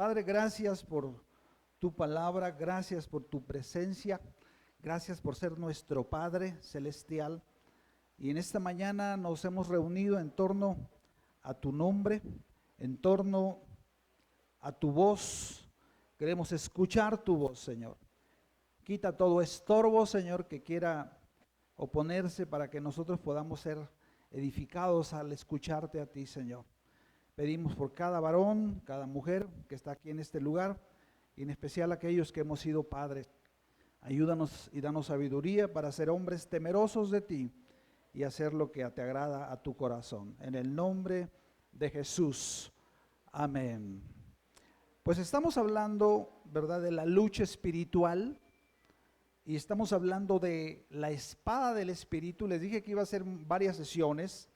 Padre, gracias por tu palabra, gracias por tu presencia, gracias por ser nuestro Padre celestial. Y en esta mañana nos hemos reunido en torno a tu nombre, en torno a tu voz. Queremos escuchar tu voz, Señor. Quita todo estorbo, Señor, que quiera oponerse para que nosotros podamos ser edificados al escucharte a ti, Señor. Pedimos por cada varón, cada mujer que está aquí en este lugar, y en especial aquellos que hemos sido padres. Ayúdanos y danos sabiduría para ser hombres temerosos de ti y hacer lo que te agrada a tu corazón. En el nombre de Jesús. Amén. Pues estamos hablando, ¿verdad?, de la lucha espiritual. Y estamos hablando de la espada del Espíritu. Les dije que iba a ser varias sesiones,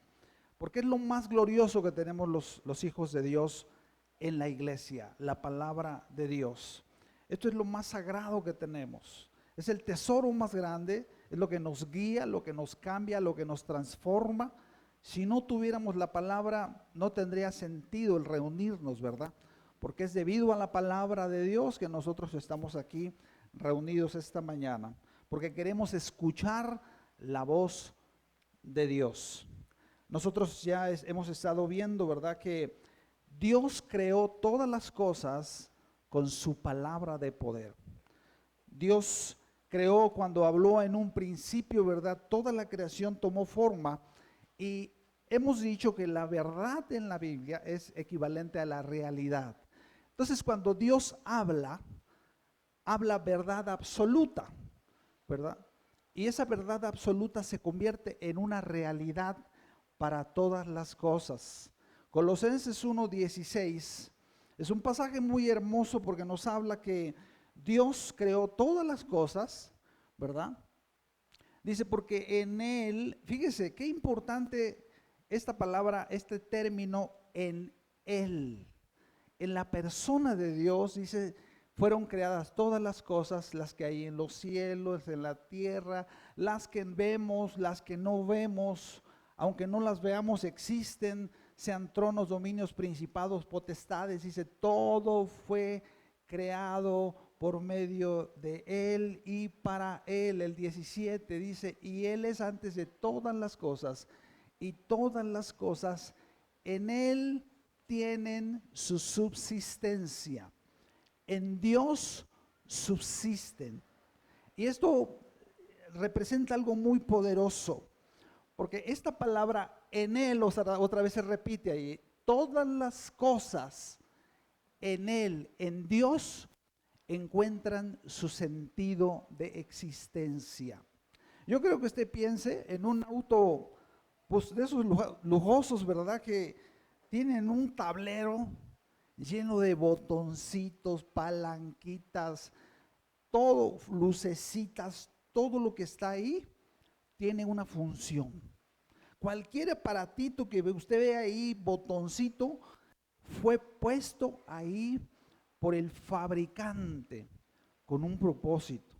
porque es lo más glorioso que tenemos los hijos de Dios en la iglesia, la palabra de Dios. Esto es lo más sagrado que tenemos. Es el tesoro más grande, es lo que nos guía, lo que nos cambia, lo que nos transforma. Si no tuviéramos la palabra, no tendría sentido el reunirnos, ¿verdad? Porque es debido a la palabra de Dios que nosotros estamos aquí reunidos esta mañana, porque queremos escuchar la voz de Dios. Nosotros ya hemos estado viendo, ¿verdad?, que Dios creó todas las cosas con su palabra de poder. Dios creó cuando habló en un principio, ¿verdad? Toda la creación tomó forma, y hemos dicho que la verdad en la Biblia es equivalente a la realidad. Entonces, cuando Dios habla verdad absoluta, ¿verdad? Y esa verdad absoluta se convierte en una realidad para todas las cosas. Colosenses 1:16 es un pasaje muy hermoso porque nos habla que Dios creó todas las cosas, ¿verdad? Dice, porque en Él, fíjese qué importante esta palabra, este término, en Él. En la persona de Dios, dice, fueron creadas todas las cosas, las que hay en los cielos, en la tierra, las que vemos, las que no vemos, aunque no las veamos, existen, sean tronos, dominios, principados, potestades. Dice, todo fue creado por medio de Él y para Él. El 17 dice, y Él es antes de todas las cosas, y todas las cosas en Él tienen su subsistencia. En Dios subsisten. Y esto representa algo muy poderoso, porque esta palabra en Él, otra vez se repite ahí, todas las cosas en Él, en Dios, encuentran su sentido de existencia. Yo creo que usted piense en un auto, pues de esos lujosos, ¿verdad?, que tienen un tablero lleno de botoncitos, palanquitas, todo, lucecitas, todo lo que está ahí tiene una función. Cualquier aparatito que usted ve ahí, botoncito, fue puesto ahí por el fabricante con un propósito.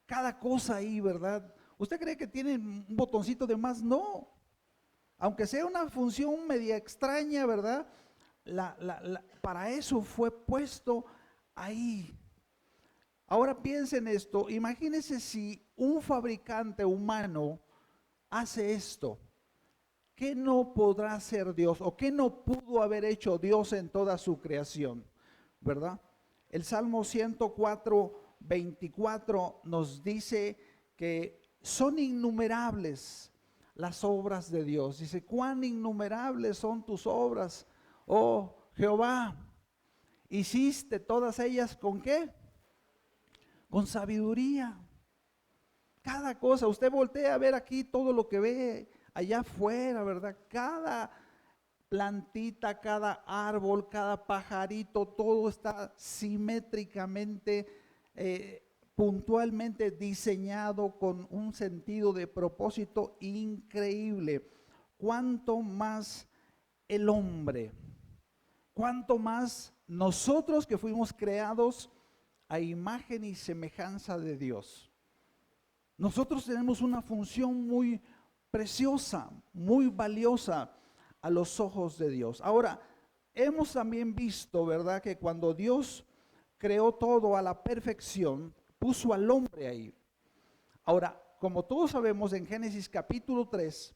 Cada cosa ahí, ¿verdad? ¿Usted cree que tiene un botoncito de más? No. Aunque sea una función media extraña, ¿verdad? Para eso fue puesto ahí. Ahora piensen esto, imagínense si un fabricante humano hace esto, ¿qué no podrá hacer Dios o qué no pudo haber hecho Dios en toda su creación? ¿Verdad? El Salmo 104:24 nos dice que son innumerables las obras de Dios. Dice, cuán innumerables son tus obras, oh Jehová. Hiciste todas ellas ¿con qué? Con sabiduría. Cada cosa, usted voltea a ver aquí todo lo que ve allá afuera, ¿verdad? Cada plantita, cada árbol, cada pajarito, todo está simétricamente, puntualmente diseñado con un sentido de propósito increíble. Cuánto más el hombre, cuánto más nosotros que fuimos creados a imagen y semejanza de Dios. Nosotros tenemos una función muy preciosa, muy valiosa a los ojos de Dios. Ahora, hemos también visto, ¿verdad?, que cuando Dios creó todo a la perfección, puso al hombre ahí. Ahora, como todos sabemos, en Génesis capítulo 3,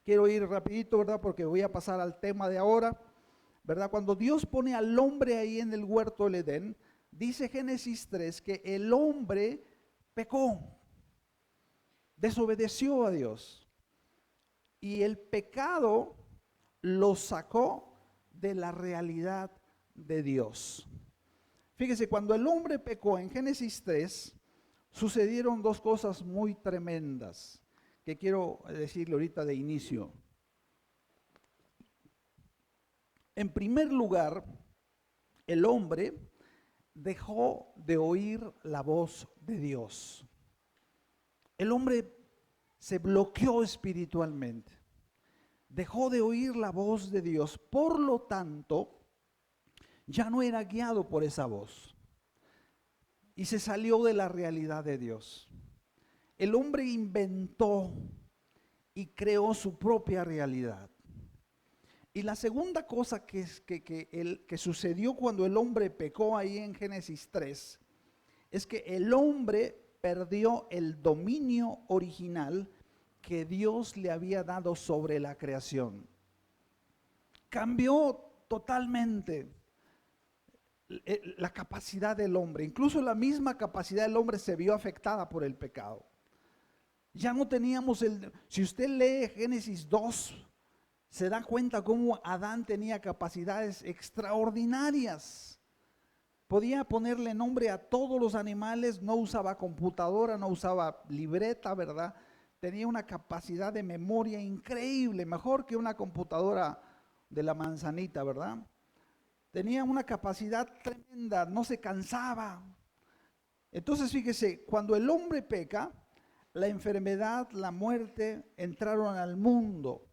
quiero ir rapidito, ¿verdad?, porque voy a pasar al tema de ahora, ¿verdad? Cuando Dios pone al hombre ahí en el huerto del Edén, dice Génesis 3 que el hombre pecó, desobedeció a Dios. Y el pecado lo sacó de la realidad de Dios. Fíjese, cuando el hombre pecó en Génesis 3, sucedieron dos cosas muy tremendas que quiero decirle ahorita de inicio. En primer lugar, el hombre dejó de oír la voz de Dios. El hombre se bloqueó espiritualmente, dejó de oír la voz de Dios, por lo tanto, ya no era guiado por esa voz y se salió de la realidad de Dios. El hombre inventó y creó su propia realidad. Y la segunda cosa que sucedió cuando el hombre pecó ahí en Génesis 3 es que el hombre perdió el dominio original que Dios le había dado sobre la creación. Cambió totalmente la capacidad del hombre. Incluso la misma capacidad del hombre se vio afectada por el pecado. Ya no teníamos si usted lee Génesis 2, se da cuenta cómo Adán tenía capacidades extraordinarias. Podía ponerle nombre a todos los animales, no usaba computadora, no usaba libreta, ¿verdad? Tenía una capacidad de memoria increíble, mejor que una computadora de la manzanita, ¿verdad? Tenía una capacidad tremenda, no se cansaba. Entonces, fíjese, cuando el hombre peca, la enfermedad, la muerte entraron al mundo.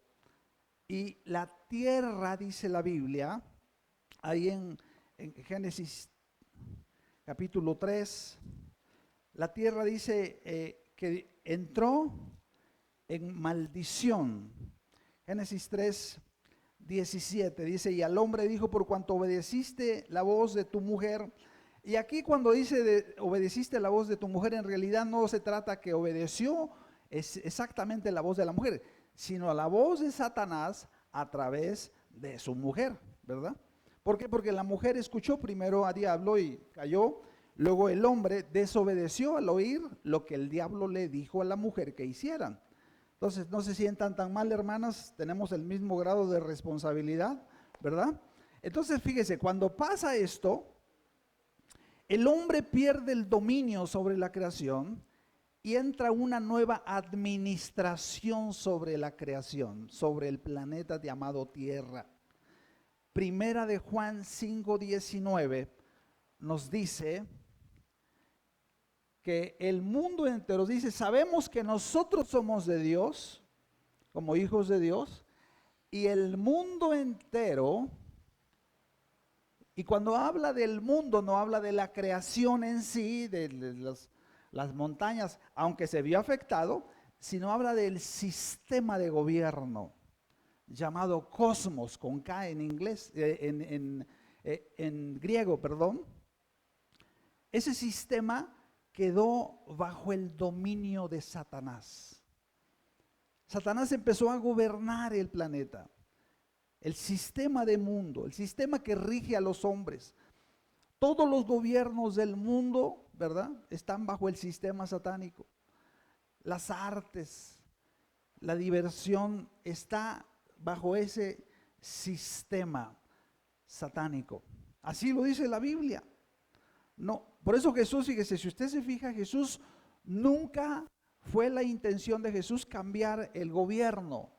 Y la tierra, dice la Biblia, ahí en Génesis capítulo 3, la tierra dice que entró en maldición. Génesis 3, 17 dice, y al hombre dijo, por cuanto obedeciste la voz de tu mujer. Y aquí cuando dice obedeciste la voz de tu mujer, en realidad no se trata que obedeció exactamente la voz de la mujer, sino a la voz de Satanás a través de su mujer, ¿verdad? ¿Por qué? Porque la mujer escuchó primero a diablo y cayó, luego el hombre desobedeció al oír lo que el diablo le dijo a la mujer que hicieran. Entonces, no se sientan tan mal, hermanas, tenemos el mismo grado de responsabilidad, ¿verdad? Entonces, fíjese, cuando pasa esto, el hombre pierde el dominio sobre la creación y entra una nueva administración sobre la creación, sobre el planeta llamado Tierra. Primera de Juan 5:19 nos dice que el mundo entero, dice, sabemos que nosotros somos de Dios, como hijos de Dios, y el mundo entero, y cuando habla del mundo no habla de la creación en sí, de las montañas, aunque se vio afectado, sino habla del sistema de gobierno llamado cosmos, con K en inglés, en griego, perdón. Ese sistema quedó bajo el dominio de Satanás. Satanás empezó a gobernar el planeta, el sistema de mundo, el sistema que rige a los hombres. Todos los gobiernos del mundo, ¿verdad?, están bajo el sistema satánico. Las artes, la diversión está bajo ese sistema satánico. Así lo dice la Biblia. No, por eso Jesús, fíjese, si usted se fija, Jesús nunca fue la intención de Jesús cambiar el gobierno.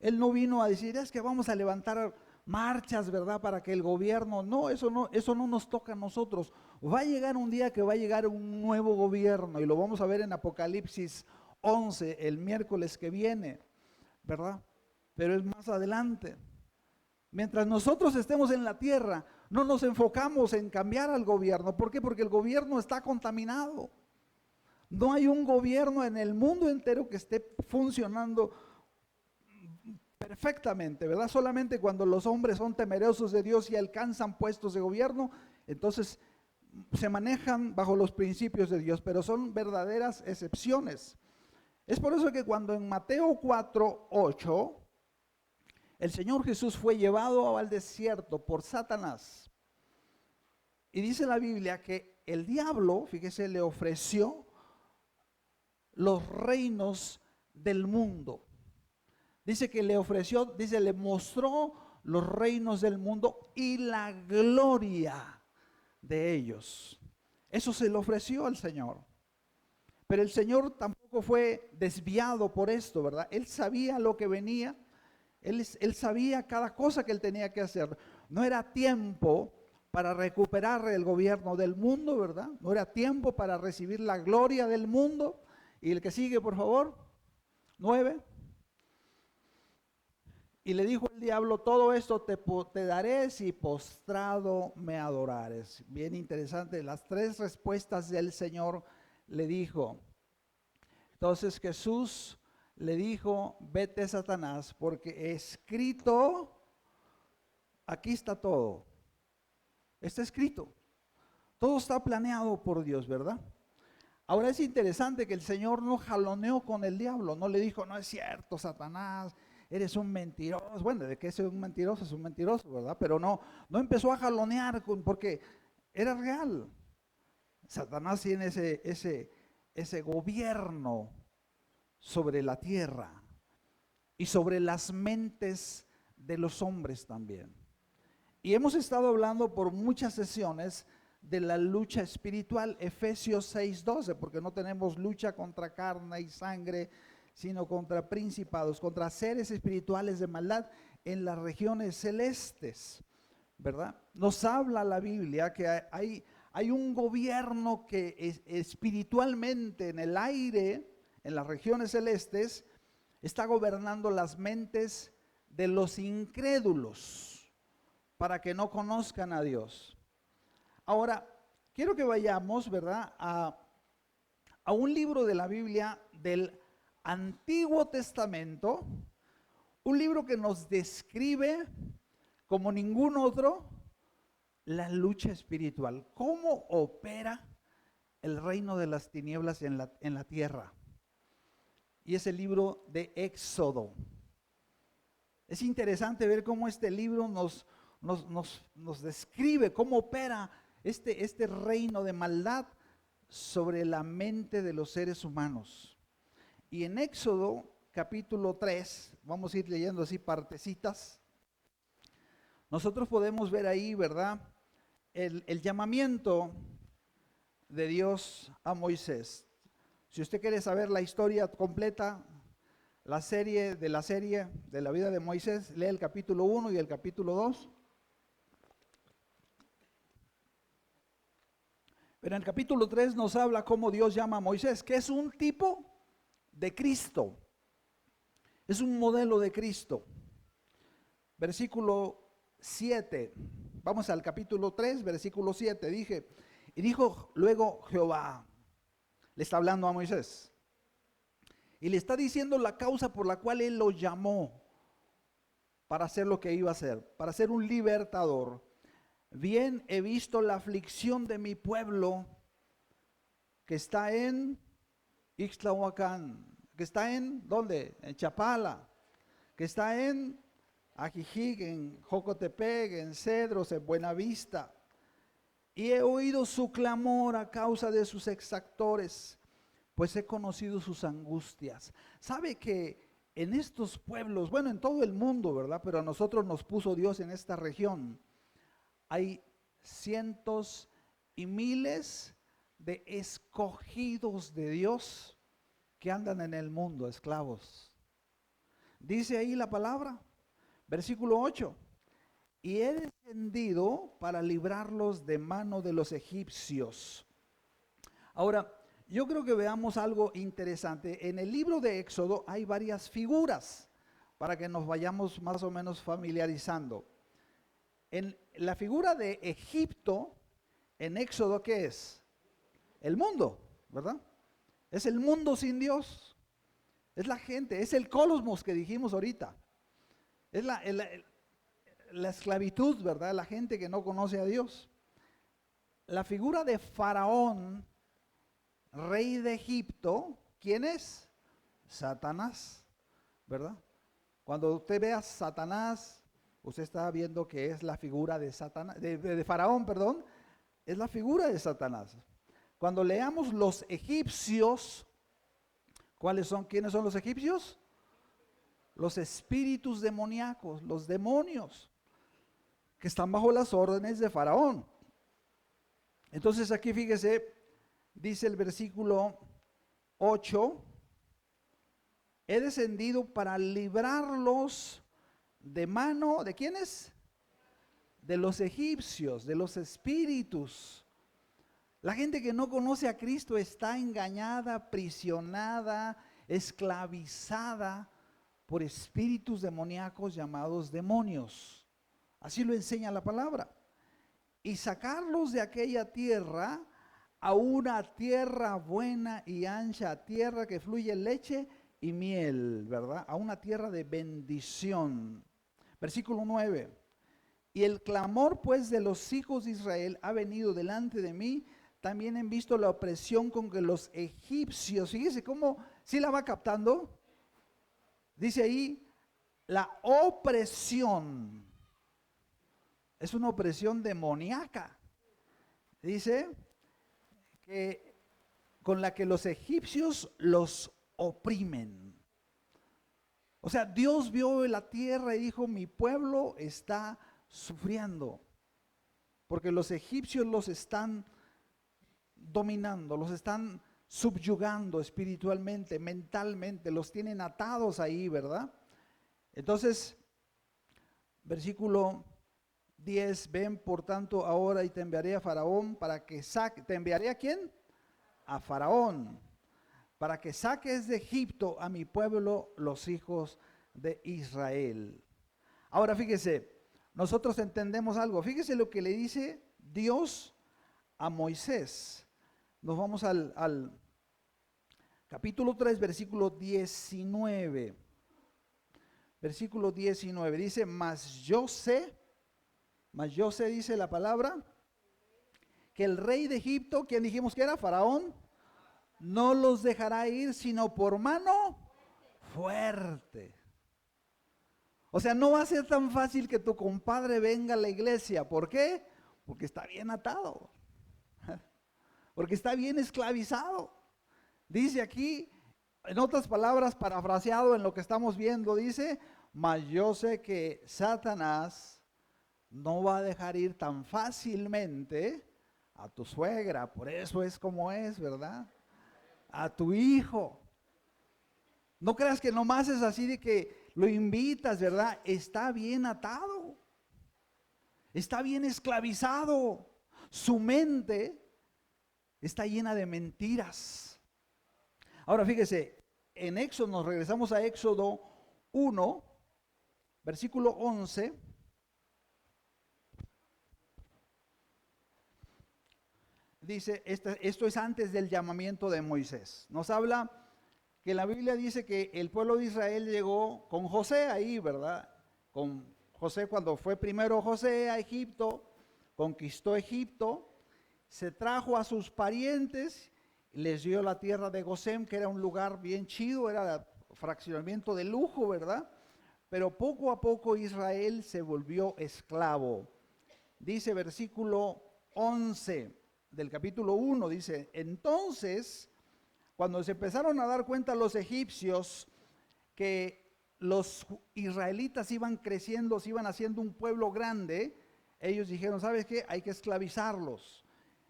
Él no vino a decir, es que vamos a levantar marchas, ¿verdad?, para que el gobierno, no, eso no nos toca a nosotros. Va a llegar un día que va a llegar un nuevo gobierno y lo vamos a ver en Apocalipsis 11, el miércoles que viene, ¿verdad? Pero es más adelante. Mientras nosotros estemos en la tierra, no nos enfocamos en cambiar al gobierno. ¿Por qué? Porque el gobierno está contaminado. No hay un gobierno en el mundo entero que esté funcionando perfectamente, ¿verdad? Solamente cuando los hombres son temerosos de Dios y alcanzan puestos de gobierno, entonces se manejan bajo los principios de Dios, pero son verdaderas excepciones. Es por eso que cuando en Mateo 4:8 el Señor Jesús fue llevado al desierto por Satanás, y dice la Biblia que el diablo, fíjese, le ofreció los reinos del mundo. Dice que le ofreció, dice, le mostró los reinos del mundo y la gloria de ellos. Eso se le ofreció al Señor. Pero el Señor tampoco fue desviado por esto, ¿verdad? Él sabía lo que venía. Él sabía cada cosa que él tenía que hacer. No era tiempo para recuperar el gobierno del mundo, ¿verdad? No era tiempo para recibir la gloria del mundo. Y el que sigue, por favor, 9. Y le dijo el diablo, todo esto te daré si postrado me adorares. Bien interesante, las tres respuestas del Señor le dijo. Entonces Jesús le dijo, vete Satanás, porque escrito, aquí está todo. Está escrito. Todo está planeado por Dios, ¿verdad? Ahora es interesante que el Señor no jaloneó con el diablo, no le dijo, no es cierto, Satanás, eres un mentiroso. Bueno, de que es un mentiroso, ¿verdad? Pero no empezó a jalonear porque era real. Satanás tiene ese gobierno sobre la tierra y sobre las mentes de los hombres también. Y hemos estado hablando por muchas sesiones de la lucha espiritual, Efesios 6:12, porque no tenemos lucha contra carne y sangre, sino contra principados, contra seres espirituales de maldad en las regiones celestes, ¿verdad? Nos habla la Biblia que hay un gobierno que espiritualmente en el aire, en las regiones celestes, está gobernando las mentes de los incrédulos para que no conozcan a Dios. Ahora, quiero que vayamos, ¿verdad?, a un libro de la Biblia del Antiguo Testamento, un libro que nos describe como ningún otro la lucha espiritual, cómo opera el reino de las tinieblas en la tierra. Y es el libro de Éxodo. Es interesante ver cómo este libro nos describe cómo opera este reino de maldad sobre la mente de los seres humanos. Y en Éxodo capítulo 3, vamos a ir leyendo así partecitas, nosotros podemos ver ahí, ¿verdad?, el llamamiento de Dios a Moisés. Si usted quiere saber la historia completa, la serie de la vida de Moisés, lee el capítulo 1 y el capítulo 2. Pero en el capítulo 3 nos habla cómo Dios llama a Moisés, que es un tipo de Cristo. Es un modelo de Cristo. Versículo 7. Vamos al capítulo 3, versículo 7. Y dijo luego Jehová, le está hablando a Moisés, y le está diciendo la causa por la cual él lo llamó para hacer lo que iba a hacer, para ser un libertador. Bien he visto la aflicción de mi pueblo que está en Ixtlahuacán, que está en, ¿dónde? En Chapala, que está en Ajijic, en Jocotepec, en Cedros, en Buenavista. Y he oído su clamor a causa de sus exactores, pues he conocido sus angustias. ¿Sabe que en estos pueblos, bueno, en todo el mundo, ¿verdad?, pero a nosotros nos puso Dios en esta región, hay cientos y miles de escogidos de Dios que andan en el mundo, esclavos. Dice ahí la palabra, versículo 8, y he descendido para librarlos de mano de los egipcios. Ahora, yo creo que veamos algo interesante. En el libro de Éxodo hay varias figuras para que nos vayamos más o menos familiarizando. En la figura de Egipto, en Éxodo, ¿qué es? El mundo, ¿verdad? Es el mundo sin Dios. Es la gente, es el cosmos que dijimos ahorita. Es la esclavitud, ¿verdad? La gente que no conoce a Dios. La figura de Faraón, rey de Egipto, ¿quién es? Satanás, ¿verdad? Cuando usted ve a Satanás, usted está viendo que es la figura de Satanás, de Faraón, perdón, es la figura de Satanás. Cuando leamos los egipcios, ¿quiénes son los egipcios? Los espíritus demoníacos, los demonios, que están bajo las órdenes de Faraón. Entonces aquí fíjese, dice el versículo 8, he descendido para librarlos de mano, ¿de quiénes? De los egipcios, de los espíritus. La gente que no conoce a Cristo está engañada, aprisionada, esclavizada por espíritus demoníacos llamados demonios. Así lo enseña la palabra. Y sacarlos de aquella tierra a una tierra buena y ancha, tierra que fluye leche y miel, ¿verdad? A una tierra de bendición. Versículo 9. Y el clamor pues de los hijos de Israel ha venido delante de mí. También he visto la opresión con que los egipcios, fíjese cómo, ¿sí la va captando? Dice ahí, la opresión. Es una opresión demoníaca. Dice que con la que los egipcios los oprimen. O sea, Dios vio la tierra y dijo, mi pueblo está sufriendo, porque los egipcios los están dominando, los están subyugando espiritualmente, mentalmente, los tienen atados ahí, ¿verdad? Entonces, versículo 10, ven por tanto ahora y te enviaré a Faraón para que saque, ¿te enviaré a quién? A Faraón, para que saques de Egipto a mi pueblo, los hijos de Israel. Ahora fíjese, nosotros entendemos algo, fíjese lo que le dice Dios a Moisés. Nos vamos al capítulo 3, versículo 19. Versículo 19 dice, mas yo sé, dice la palabra, que el rey de Egipto, ¿quién dijimos que era? Faraón, no los dejará ir sino por mano fuerte. O sea, no va a ser tan fácil que tu compadre venga a la iglesia. ¿Por qué? Porque está bien atado. Porque está bien esclavizado. Dice aquí, en otras palabras, parafraseado en lo que estamos viendo, dice, mas yo sé que Satanás no va a dejar ir tan fácilmente a tu suegra, por eso es como es, ¿verdad? A tu hijo. No creas que nomás es así de que lo invitas, ¿verdad? Está bien atado, está bien esclavizado, su mente está llena de mentiras. Ahora fíjese, en Éxodo, nos regresamos a Éxodo 1, versículo 11. Dice, esto es antes del llamamiento de Moisés. Nos habla que la Biblia dice que el pueblo de Israel llegó con José ahí, ¿verdad? Con José, cuando fue primero José a Egipto, conquistó Egipto, se trajo a sus parientes, les dio la tierra de Gosén, que era un lugar bien chido, era fraccionamiento de lujo, ¿verdad? Pero poco a poco Israel se volvió esclavo. Dice versículo 11 del capítulo 1, dice, entonces, cuando se empezaron a dar cuenta los egipcios que los israelitas iban creciendo, se iban haciendo un pueblo grande, ellos dijeron, ¿sabes qué? Hay que esclavizarlos.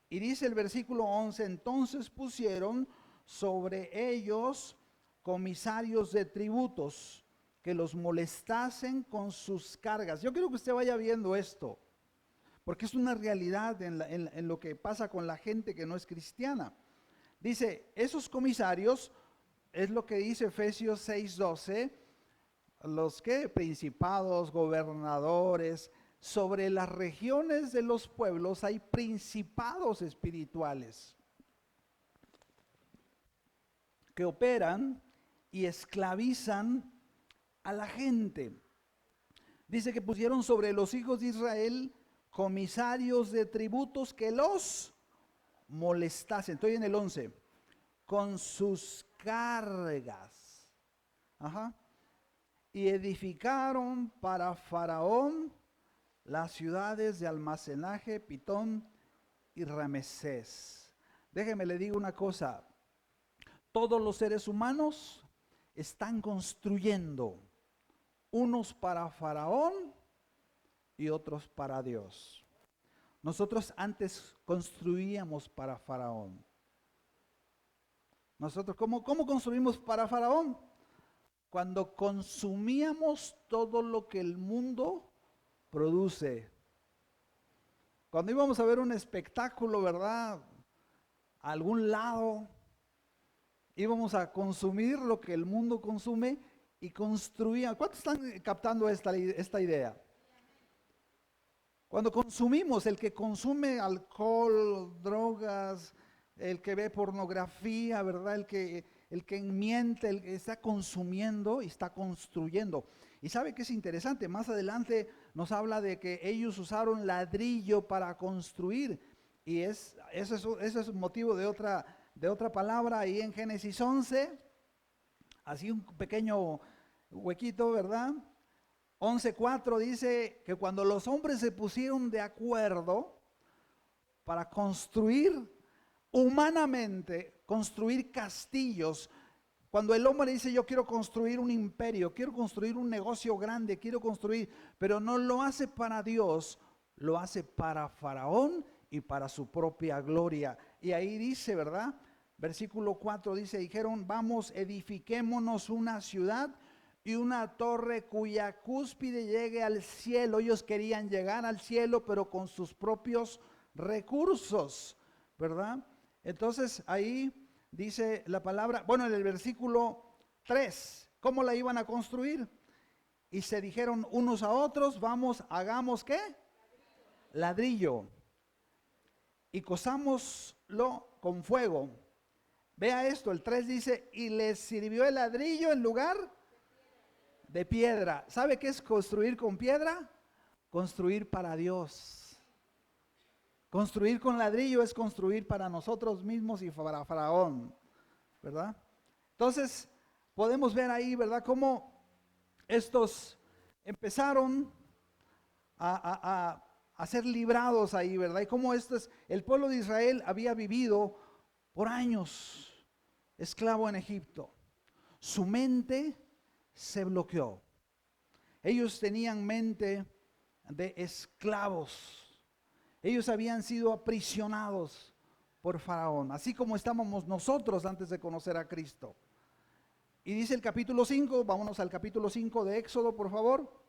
Y dice el versículo 11, entonces pusieron sobre ellos comisarios de tributos que los molestasen con sus cargas. Yo quiero que usted vaya viendo esto, porque es una realidad en lo que pasa con la gente que no es cristiana. Dice, esos comisarios, es lo que dice Efesios 6:12, los que principados, gobernadores, sobre las regiones de los pueblos hay principados espirituales que operan y esclavizan a la gente. Dice que pusieron sobre los hijos de Israel comisarios de tributos que los molestasen. Estoy en el 11. Con sus cargas. Ajá. Y edificaron para Faraón las ciudades de almacenaje, Pitón y Ramesés. Déjeme le digo una cosa. Todos los seres humanos están construyendo, unos para Faraón y otros para Dios. Nosotros antes construíamos para Faraón. Nosotros, ¿cómo construimos para Faraón? Cuando consumíamos todo lo que el mundo produce. Cuando íbamos a ver un espectáculo, ¿verdad? A algún lado, íbamos a consumir lo que el mundo consume y construía. ¿Cuántos están captando esta idea? Cuando consumimos, el que consume alcohol, drogas, el que ve pornografía, ¿verdad? El que miente, el que está consumiendo y está construyendo. Y sabe que es interesante, más adelante nos habla de que ellos usaron ladrillo para construir. Y eso es motivo de otra palabra ahí en Génesis 11, así un pequeño huequito, ¿verdad? 11:4 dice que cuando los hombres se pusieron de acuerdo para construir humanamente, construir castillos, cuando el hombre dice yo quiero construir un imperio, quiero construir un negocio grande, quiero construir, pero no lo hace para Dios, lo hace para Faraón y para su propia gloria. Y ahí dice, ¿verdad? Versículo 4 dice, dijeron, vamos, edifiquémonos una ciudad y una torre cuya cúspide llegue al cielo. Ellos querían llegar al cielo, pero con sus propios recursos, ¿verdad? Entonces ahí dice la palabra, bueno, en el versículo 3, ¿cómo la iban a construir? Y se dijeron unos a otros, vamos, hagamos ¿qué? Ladrillo. Y cosámoslo con fuego. Vea esto, el 3 dice, y les sirvió el ladrillo en lugar de piedra. ¿Sabe qué es construir con piedra? Construir para Dios. Construir con ladrillo es construir para nosotros mismos y para Faraón, ¿verdad? Entonces, podemos ver ahí, ¿verdad? Cómo estos empezaron a ser librados ahí, ¿verdad? Y cómo el pueblo de Israel había vivido por años esclavo en Egipto. Su mente se bloqueó. Ellos tenían mente de esclavos. Ellos habían sido aprisionados por Faraón, así como estábamos nosotros antes de conocer a Cristo. Y dice el capítulo 5, vámonos al capítulo 5 de Éxodo, por favor.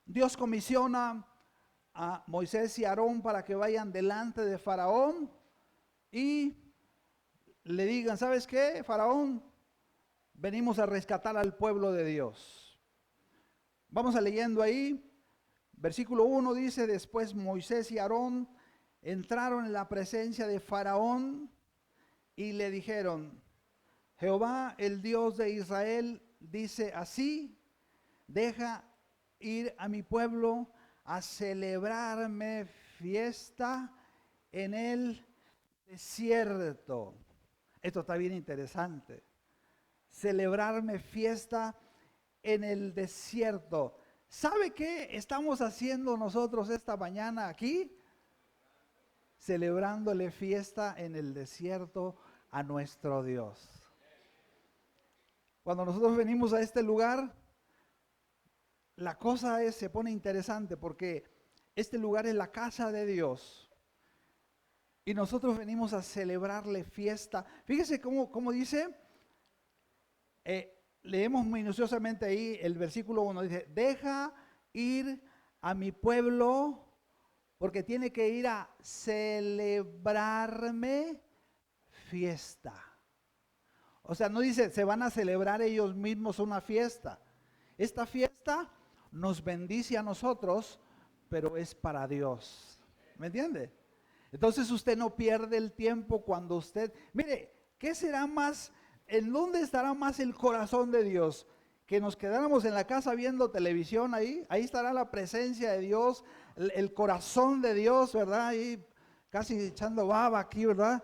Dios comisiona a Moisés y Aarón para que vayan delante de Faraón y le digan, ¿sabes qué, Faraón? Venimos a rescatar al pueblo de Dios. Vamos a leyendo ahí. Versículo 1 dice, después Moisés y Aarón entraron en la presencia de Faraón y le dijeron, Jehová, el Dios de Israel, dice así, deja ir a mi pueblo a celebrarme fiesta en el desierto. Esto está bien interesante. Celebrarme fiesta en el desierto. ¿Sabe qué estamos haciendo nosotros esta mañana aquí? Celebrándole fiesta en el desierto a nuestro Dios. Cuando nosotros venimos a este lugar, la cosa se pone interesante porque este lugar es la casa de Dios. Y nosotros venimos a celebrarle fiesta. Fíjese cómo dice, leemos minuciosamente ahí el versículo 1, dice, deja ir a mi pueblo porque tiene que ir a celebrarme fiesta. O sea, no dice, se van a celebrar ellos mismos una fiesta. Esta fiesta nos bendice a nosotros, pero es para Dios. ¿Me entiende? Entonces usted no pierde el tiempo cuando usted, mire, ¿qué será más? ¿En dónde estará más el corazón de Dios? que nos quedáramos en la casa viendo televisión ahí estará la presencia de Dios, el corazón de Dios, ¿verdad? Ahí casi echando baba aquí, ¿verdad?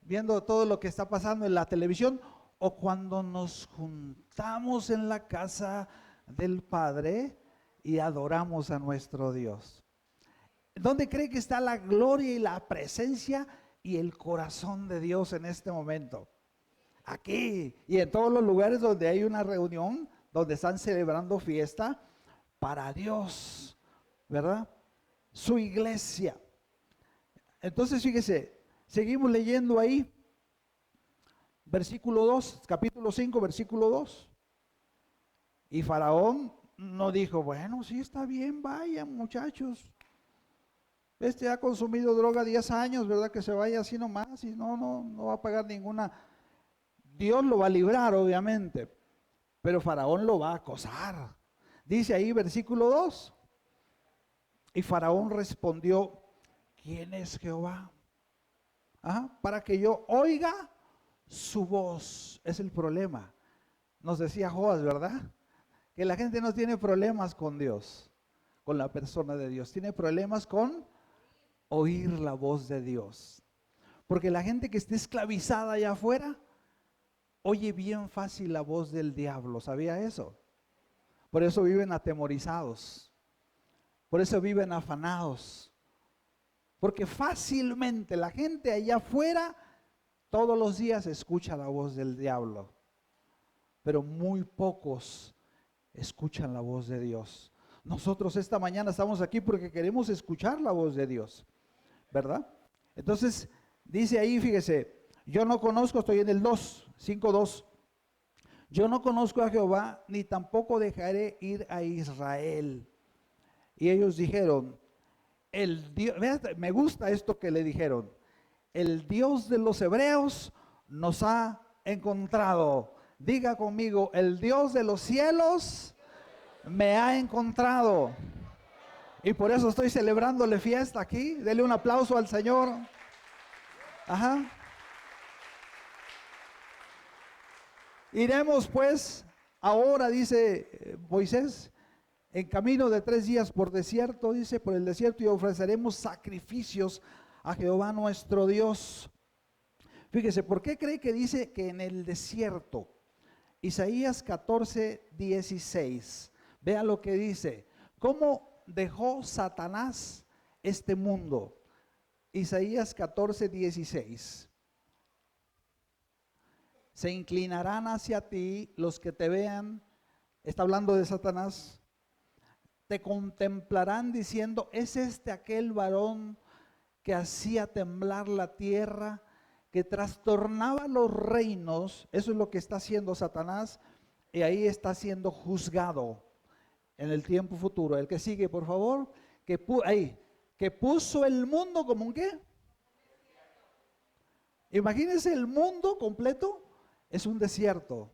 Viendo todo lo que está pasando en la televisión, o cuando nos juntamos en la casa del Padre y adoramos a nuestro Dios. ¿Dónde cree que está la gloria y la presencia y el corazón de Dios en este momento? Aquí y en todos los lugares donde hay una reunión, donde están celebrando fiesta para Dios, ¿verdad? Su iglesia. Entonces fíjese, seguimos leyendo ahí, versículo 2, capítulo 5, versículo 2. Y Faraón no dijo, bueno, sí está bien, vayan muchachos. Este ha consumido droga 10 años, ¿verdad? Que se vaya así nomás y no va a pagar ninguna. Dios lo va a librar, obviamente, pero Faraón lo va a acosar. Dice ahí, versículo 2. Y Faraón respondió, ¿quién es Jehová? Para que yo oiga su voz. Es el problema. Nos decía Joás, ¿verdad? Que la gente no tiene problemas con Dios, con la persona de Dios. Tiene problemas con oír la voz de Dios. Porque la gente que está esclavizada allá afuera, oye bien fácil la voz del diablo. ¿Sabía eso? Por eso viven atemorizados. Por eso viven afanados. Porque fácilmente la gente allá afuera todos los días escucha la voz del diablo. Pero muy pocos escuchan la voz de Dios. Nosotros esta mañana estamos aquí porque queremos escuchar la voz de Dios, ¿verdad? Entonces dice ahí, fíjese, yo no conozco, estoy en el 2, 5:2. Yo no conozco a Jehová, ni tampoco dejaré ir a Israel. Y ellos dijeron, el Dios, me gusta esto que le dijeron, el Dios de los hebreos nos ha encontrado. Diga conmigo, el Dios de los cielos me ha encontrado. Y por eso estoy celebrándole fiesta aquí. Dele un aplauso al Señor. Ajá. Iremos pues, ahora dice Moisés, en camino de 3 días por desierto, dice, por el desierto, y ofreceremos sacrificios a Jehová nuestro Dios. Fíjese, ¿por qué cree que dice que en el desierto? Isaías 14:16. Vea lo que dice. ¿Cómo dejó Satanás este mundo? Isaías 14:16. Se inclinarán hacia ti los que te vean. Está hablando de Satanás. Te contemplarán diciendo, ¿es este aquel varón que hacía temblar la tierra, que trastornaba los reinos? Eso es lo que está haciendo Satanás, y ahí está siendo juzgado en el tiempo futuro. El que sigue, por favor, que puso el mundo como un ¿qué? Imagínense, el mundo completo es un desierto.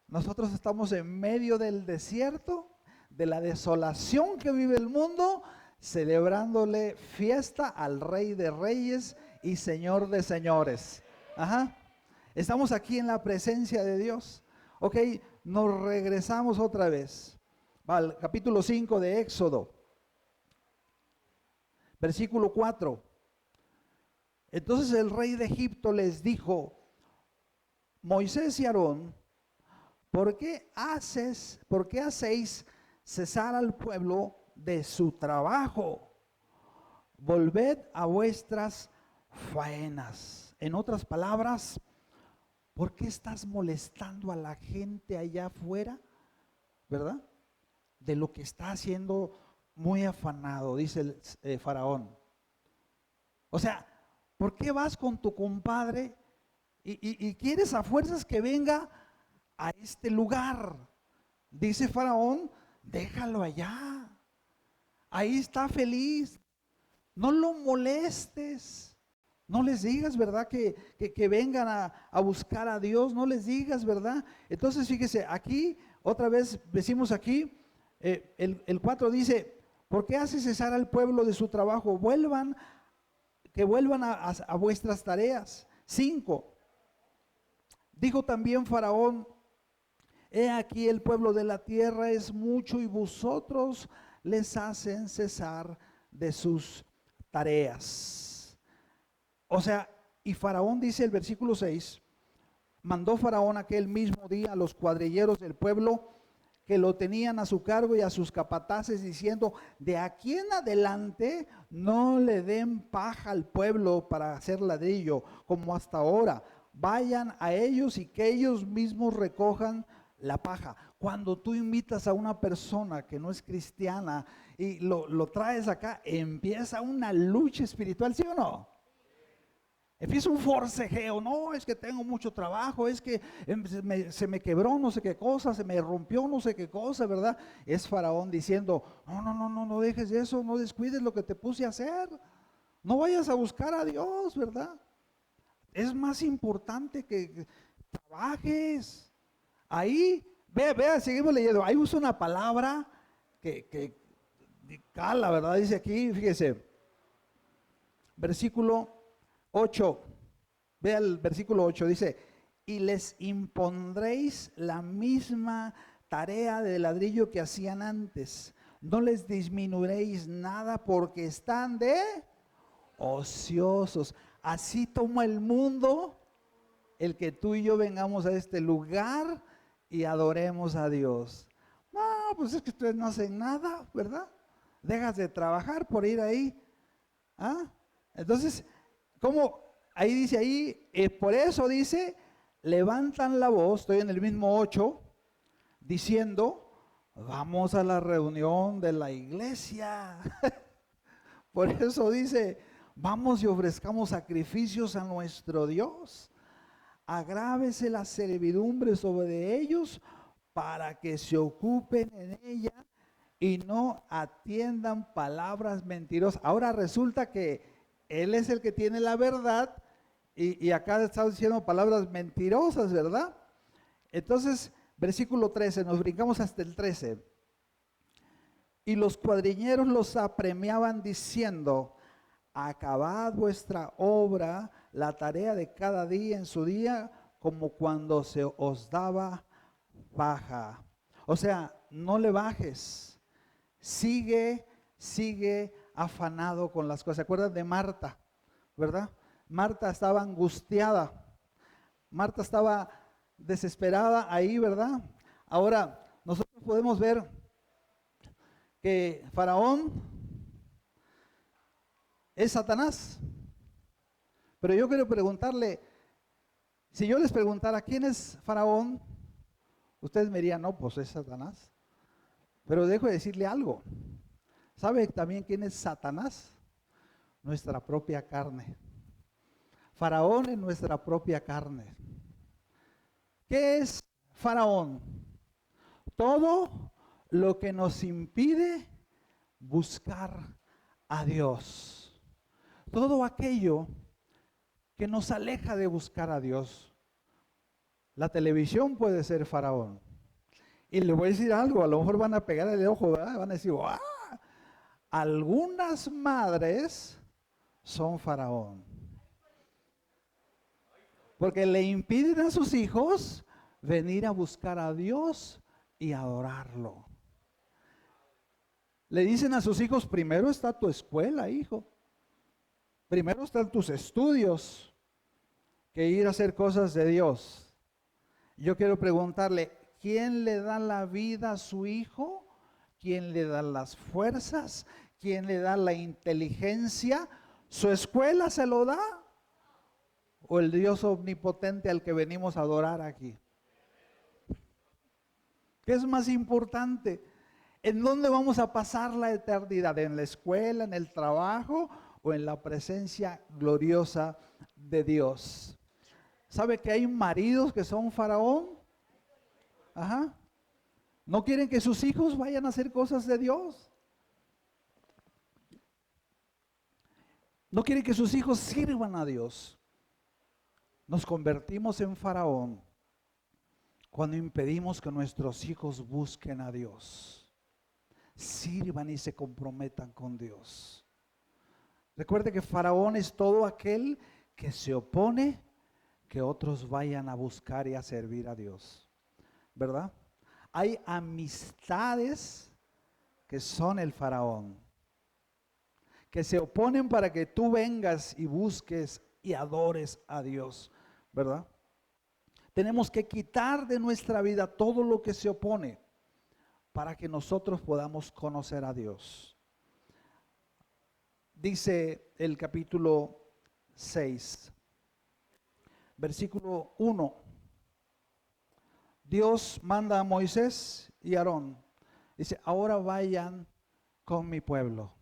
Nosotros estamos en medio del desierto, de la desolación que vive el mundo, celebrándole fiesta al Rey de Reyes y Señor de Señores. Ajá. Estamos aquí en la presencia de Dios. Ok, nos regresamos otra vez al capítulo 5 de Éxodo, versículo 4. Entonces el rey de Egipto les dijo, Moisés y Aarón, ¿por qué hacéis cesar al pueblo de su trabajo? Volved a vuestras faenas. En otras palabras, ¿por qué estás molestando a la gente allá afuera? ¿Verdad? De lo que está haciendo muy afanado, dice el Faraón. O sea, ¿por qué vas con tu compadre y quieres a fuerzas que venga a este lugar? Dice Faraón, déjalo allá. Ahí está feliz. No lo molestes. No les digas, ¿verdad? Que vengan a buscar a Dios. No les digas, ¿verdad? Entonces, fíjese, aquí, otra vez decimos aquí, el 4 dice, ¿por qué hace cesar al pueblo de su trabajo? Que vuelvan a vuestras tareas. 5. Dijo también Faraón, He aquí el pueblo de la tierra es mucho y vosotros les hacen cesar de sus tareas. O sea, y Faraón dice el versículo 6, mandó Faraón aquel mismo día a los cuadrilleros del pueblo que lo tenían a su cargo y a sus capataces, diciendo: de aquí en adelante no le den paja al pueblo para hacer ladrillo, como hasta ahora. Vayan a ellos y que ellos mismos recojan la paja. Cuando tú invitas a una persona que no es cristiana y lo traes acá, empieza una lucha espiritual, ¿sí o no? Empieza un forcejeo. No, es que tengo mucho trabajo, es que se me quebró no sé qué cosa, se me rompió no sé qué cosa, ¿verdad? Es Faraón diciendo: no dejes eso, no descuides lo que te puse a hacer, no vayas a buscar a Dios, ¿verdad? Es más importante que trabajes. Ahí, vea, seguimos leyendo. Ahí usa una palabra que cala, ¿verdad? Dice aquí, fíjese, versículo 8, vea el versículo 8, dice: y les impondréis la misma tarea de ladrillo que hacían antes, no les disminuiréis nada porque están de ociosos. Así toma el mundo el que tú y yo vengamos a este lugar y adoremos a Dios. No, pues es que ustedes no hacen nada, ¿verdad? Dejas de trabajar por ir ahí. ¿Ah? Entonces, ¿cómo? Ahí dice, por eso dice, levantan la voz, estoy en el mismo 8, diciendo: vamos a la reunión de la iglesia. Por eso dice: vamos y ofrezcamos sacrificios a nuestro Dios. Agrávese la servidumbre sobre ellos para que se ocupen en ella y no atiendan palabras mentirosas. Ahora resulta que él es el que tiene la verdad y acá está diciendo palabras mentirosas, ¿verdad? Entonces, versículo 13, nos brincamos hasta el 13. Y los cuadrilleros los apremiaban diciendo: acabad vuestra obra, la tarea de cada día en su día, como cuando se os daba paja. O sea, no le bajes, sigue afanado con las cosas. ¿Se acuerdan de Marta? ¿Verdad? Marta estaba angustiada, Marta estaba desesperada ahí, ¿verdad? Ahora, nosotros podemos ver que Faraón es Satanás. Pero yo quiero preguntarle, si yo les preguntara quién es Faraón, ustedes me dirían: no, pues es Satanás. Pero dejo de decirle algo. ¿Sabe también quién es Satanás? Nuestra propia carne. Faraón es nuestra propia carne. ¿Qué es Faraón? Todo lo que nos impide buscar a Dios. Todo aquello que nos aleja de buscar a Dios. La televisión puede ser Faraón. Y le voy a decir algo, a lo mejor van a pegar el ojo, ¿verdad? Van a decir: ¡ah! Algunas madres son Faraón. Porque le impiden a sus hijos venir a buscar a Dios y adorarlo. Le dicen a sus hijos: primero está tu escuela, hijo. Primero están tus estudios que ir a hacer cosas de Dios. Yo quiero preguntarle: ¿quién le da la vida a su hijo? ¿Quién le da las fuerzas? ¿Quién le da la inteligencia? ¿Su escuela se lo da? ¿O el Dios omnipotente al que venimos a adorar aquí? ¿Qué es más importante? ¿En dónde vamos a pasar la eternidad? ¿En la escuela, en el trabajo o en la presencia gloriosa de Dios? ¿Sabe que hay maridos que son Faraón? Ajá. No quieren que sus hijos vayan a hacer cosas de Dios. No quieren que sus hijos sirvan a Dios. Nos convertimos en Faraón cuando impedimos que nuestros hijos busquen a Dios, sirvan y se comprometan con Dios. Recuerde que Faraón es todo aquel que se opone que otros vayan a buscar y a servir a Dios. ¿verdad? Hay amistades que son el faraón, que se oponen para que tú vengas y busques y adores a Dios, ¿verdad? Tenemos que quitar de nuestra vida todo lo que se opone para que nosotros podamos conocer a Dios. Dice el capítulo 6, versículo 1. Dios manda a Moisés y Aarón. Dice, ahora vayan con mi pueblo.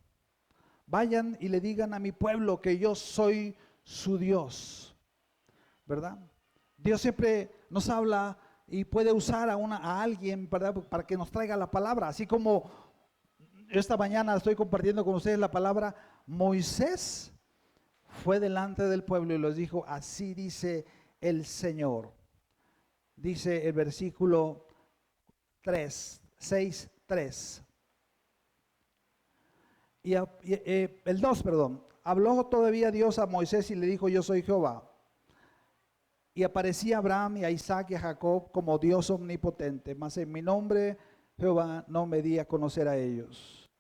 Vayan y le digan a mi pueblo que yo soy su Dios, ¿verdad? Dios siempre nos habla y puede usar a alguien, ¿verdad?, para que nos traiga la palabra. Así como esta mañana estoy compartiendo con ustedes la palabra, Moisés fue delante del pueblo y les dijo, así dice el Señor. Dice el versículo 6:3. Y el 2, perdón. Habló todavía Dios a Moisés y le dijo, yo soy Jehová. Y aparecía a Abraham y a Isaac y a Jacob como Dios omnipotente, mas en mi nombre Jehová no me di a conocer a ellos.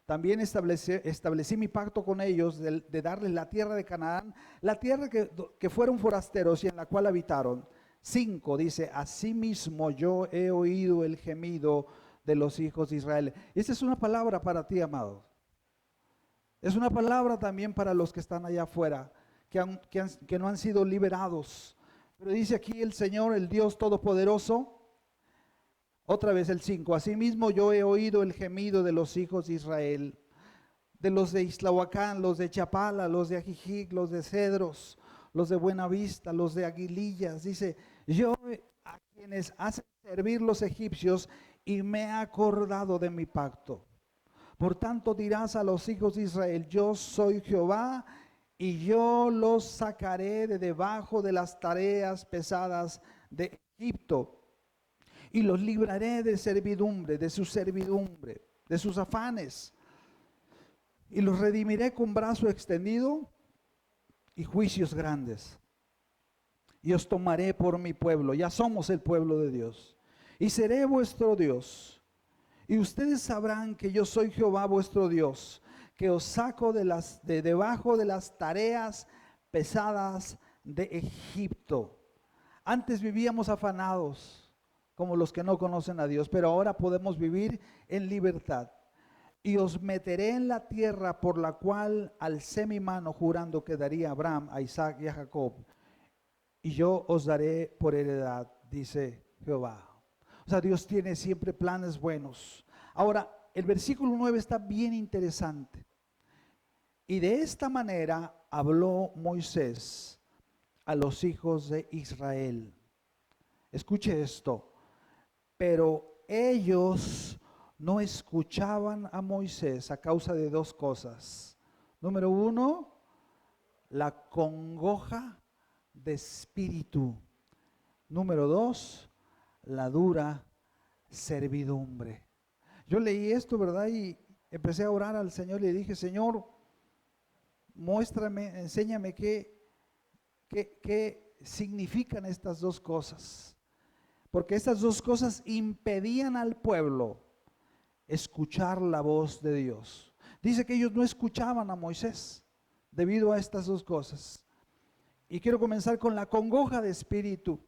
También establecí mi pacto con ellos de darles la tierra de Canaán, la tierra que fueron forasteros y en la cual habitaron. 5 dice, asimismo yo he oído el gemido de los hijos de Israel. Esta es una palabra para ti, amado. Es una palabra también para los que están allá afuera, que no han sido liberados. Pero dice aquí el Señor, el Dios Todopoderoso, otra vez el 5, asimismo yo he oído el gemido de los hijos de Israel, de los de Islahuacán, los de Chapala, los de Ajijic, los de Cedros, los de Buenavista, los de Aguilillas. Dice, yo a quienes hacen servir los egipcios y me he acordado de mi pacto. Por tanto dirás a los hijos de Israel, yo soy Jehová y yo los sacaré de debajo de las tareas pesadas de Egipto y los libraré de servidumbre, de sus afanes, y los redimiré con brazo extendido y juicios grandes. Y os tomaré por mi pueblo, ya somos el pueblo de Dios, y seré vuestro Dios. Y ustedes sabrán que yo soy Jehová vuestro Dios, que os saco de debajo de las tareas pesadas de Egipto. Antes vivíamos afanados como los que no conocen a Dios, pero ahora podemos vivir en libertad. Y os meteré en la tierra por la cual alcé mi mano jurando que daría a Abraham, a Isaac y a Jacob. Y yo os daré por heredad, dice Jehová. O sea, Dios tiene siempre planes buenos. Ahora, el versículo 9 está bien interesante. Y de esta manera habló Moisés a los hijos de Israel. Escuche esto. Pero ellos no escuchaban a Moisés a causa de dos cosas. Número 1, la congoja de espíritu. Número 2, la dura servidumbre. Yo leí esto, ¿verdad? Y empecé a orar al Señor y le dije, Señor, muéstrame, enséñame qué significan estas dos cosas. Porque estas dos cosas impedían al pueblo escuchar la voz de Dios. Dice que ellos no escuchaban a Moisés debido a estas dos cosas. Y quiero comenzar con la congoja de espíritu.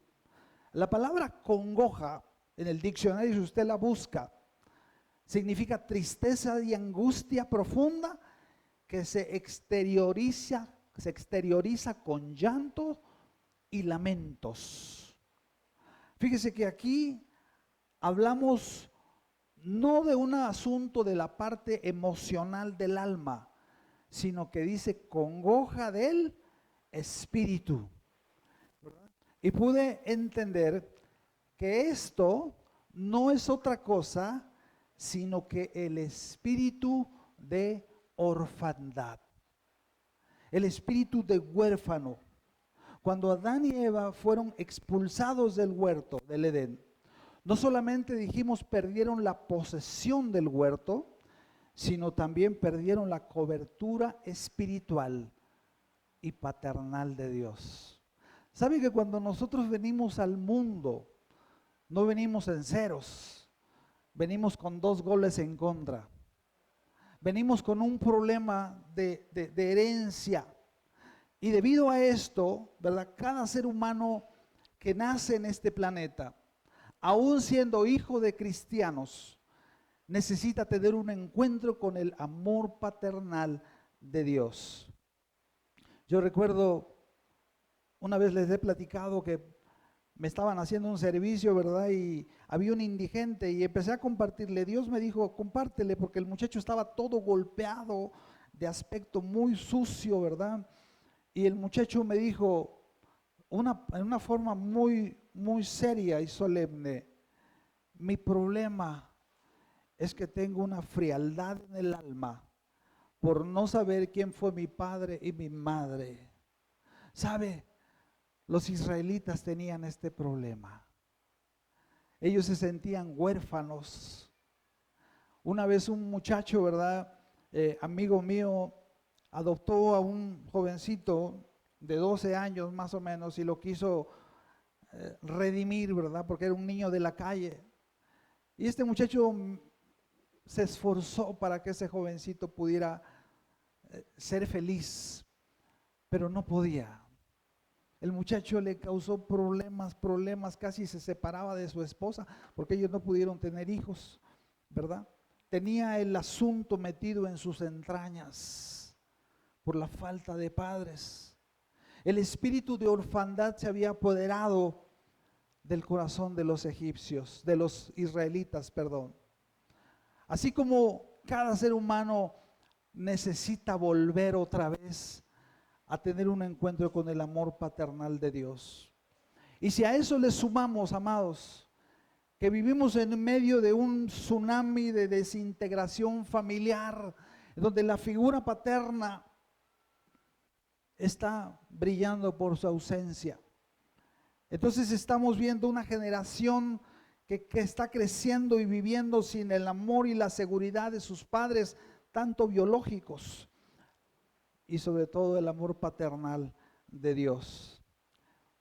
La palabra congoja en el diccionario, si usted la busca, significa tristeza y angustia profunda que se exterioriza con llanto y lamentos. Fíjese que aquí hablamos no de un asunto de la parte emocional del alma, sino que dice congoja del espíritu. Y pude entender que esto no es otra cosa sino que el espíritu de orfandad, el espíritu de huérfano. Cuando Adán y Eva fueron expulsados del huerto del Edén, no solamente dijimos perdieron la posesión del huerto, sino también perdieron la cobertura espiritual y paternal de Dios. ¿Sabe que cuando nosotros venimos al mundo, no venimos en ceros, venimos con 2 goles en contra. Venimos con un problema de herencia. Y debido a esto, ¿verdad? Cada ser humano que nace en este planeta, aún siendo hijo de cristianos, necesita tener un encuentro con el amor paternal de Dios. Yo recuerdo, una vez les he platicado que me estaban haciendo un servicio, ¿verdad? Y había un indigente y empecé a compartirle. Dios me dijo, compártele, porque el muchacho estaba todo golpeado, de aspecto muy sucio, ¿verdad? Y el muchacho me dijo, en una forma muy seria y solemne, mi problema es que tengo una frialdad en el alma por no saber quién fue mi padre y mi madre. ¿Sabe? Los israelitas tenían este problema. Ellos se sentían huérfanos. Una vez un muchacho, ¿verdad? Amigo mío, adoptó a un jovencito de 12 años más o menos y lo quiso redimir, ¿verdad? Porque era un niño de la calle. Y este muchacho se esforzó para que ese jovencito pudiera ser feliz, pero no podía. El muchacho le causó problemas, casi se separaba de su esposa porque ellos no pudieron tener hijos, ¿verdad? Tenía el asunto metido en sus entrañas por la falta de padres. El espíritu de orfandad se había apoderado del corazón de los egipcios, de los israelitas, perdón. Así como cada ser humano necesita volver otra vez a tener un encuentro con el amor paternal de Dios. Y si a eso le sumamos, amados, que vivimos en medio de un tsunami de desintegración familiar, donde la figura paterna está brillando por su ausencia. Entonces estamos viendo una generación que está creciendo y viviendo sin el amor y la seguridad de sus padres, tanto biológicos, y sobre todo el amor paternal de Dios.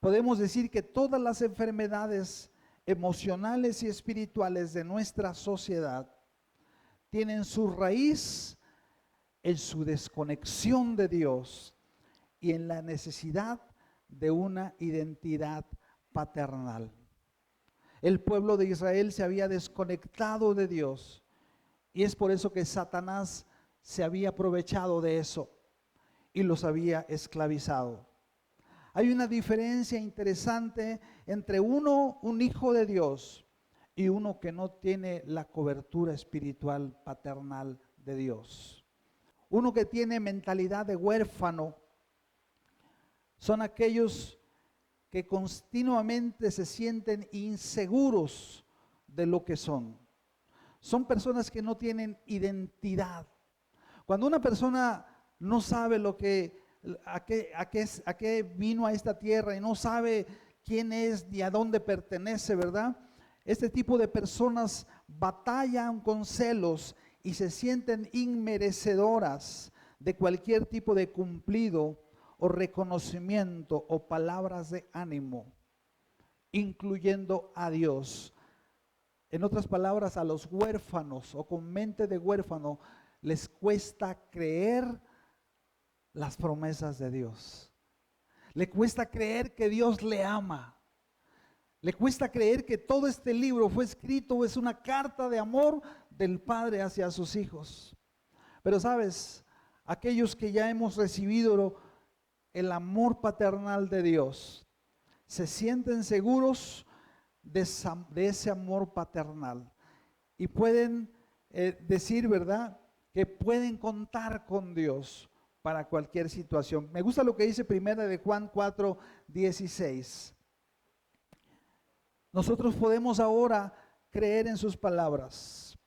Podemos decir que todas las enfermedades emocionales y espirituales de nuestra sociedad tienen su raíz en su desconexión de Dios y en la necesidad de una identidad paternal. El pueblo de Israel se había desconectado de Dios y es por eso que Satanás se había aprovechado de eso y los había esclavizado. Hay una diferencia interesante entre un hijo de Dios, y uno que no tiene la cobertura espiritual paternal de Dios. Uno que tiene mentalidad de huérfano son aquellos que continuamente se sienten inseguros de lo que son. Son personas que no tienen identidad. Cuando una persona no sabe a qué vino a esta tierra y no sabe quién es ni a dónde pertenece, ¿verdad? Este tipo de personas batallan con celos y se sienten inmerecedoras de cualquier tipo de cumplido o reconocimiento o palabras de ánimo, incluyendo a Dios. En otras palabras, a los huérfanos o con mente de huérfano les cuesta creer las promesas de Dios. Le cuesta creer que Dios le ama. Le cuesta creer que todo este libro fue escrito, es una carta de amor del Padre hacia sus hijos. Pero sabes, aquellos que ya hemos recibido el amor paternal de Dios, se sienten seguros de ese amor paternal y pueden decir, ¿verdad?, que pueden contar con Dios para cualquier situación. Me gusta lo que dice primera de Juan 4:16. Nosotros podemos ahora creer en sus palabras.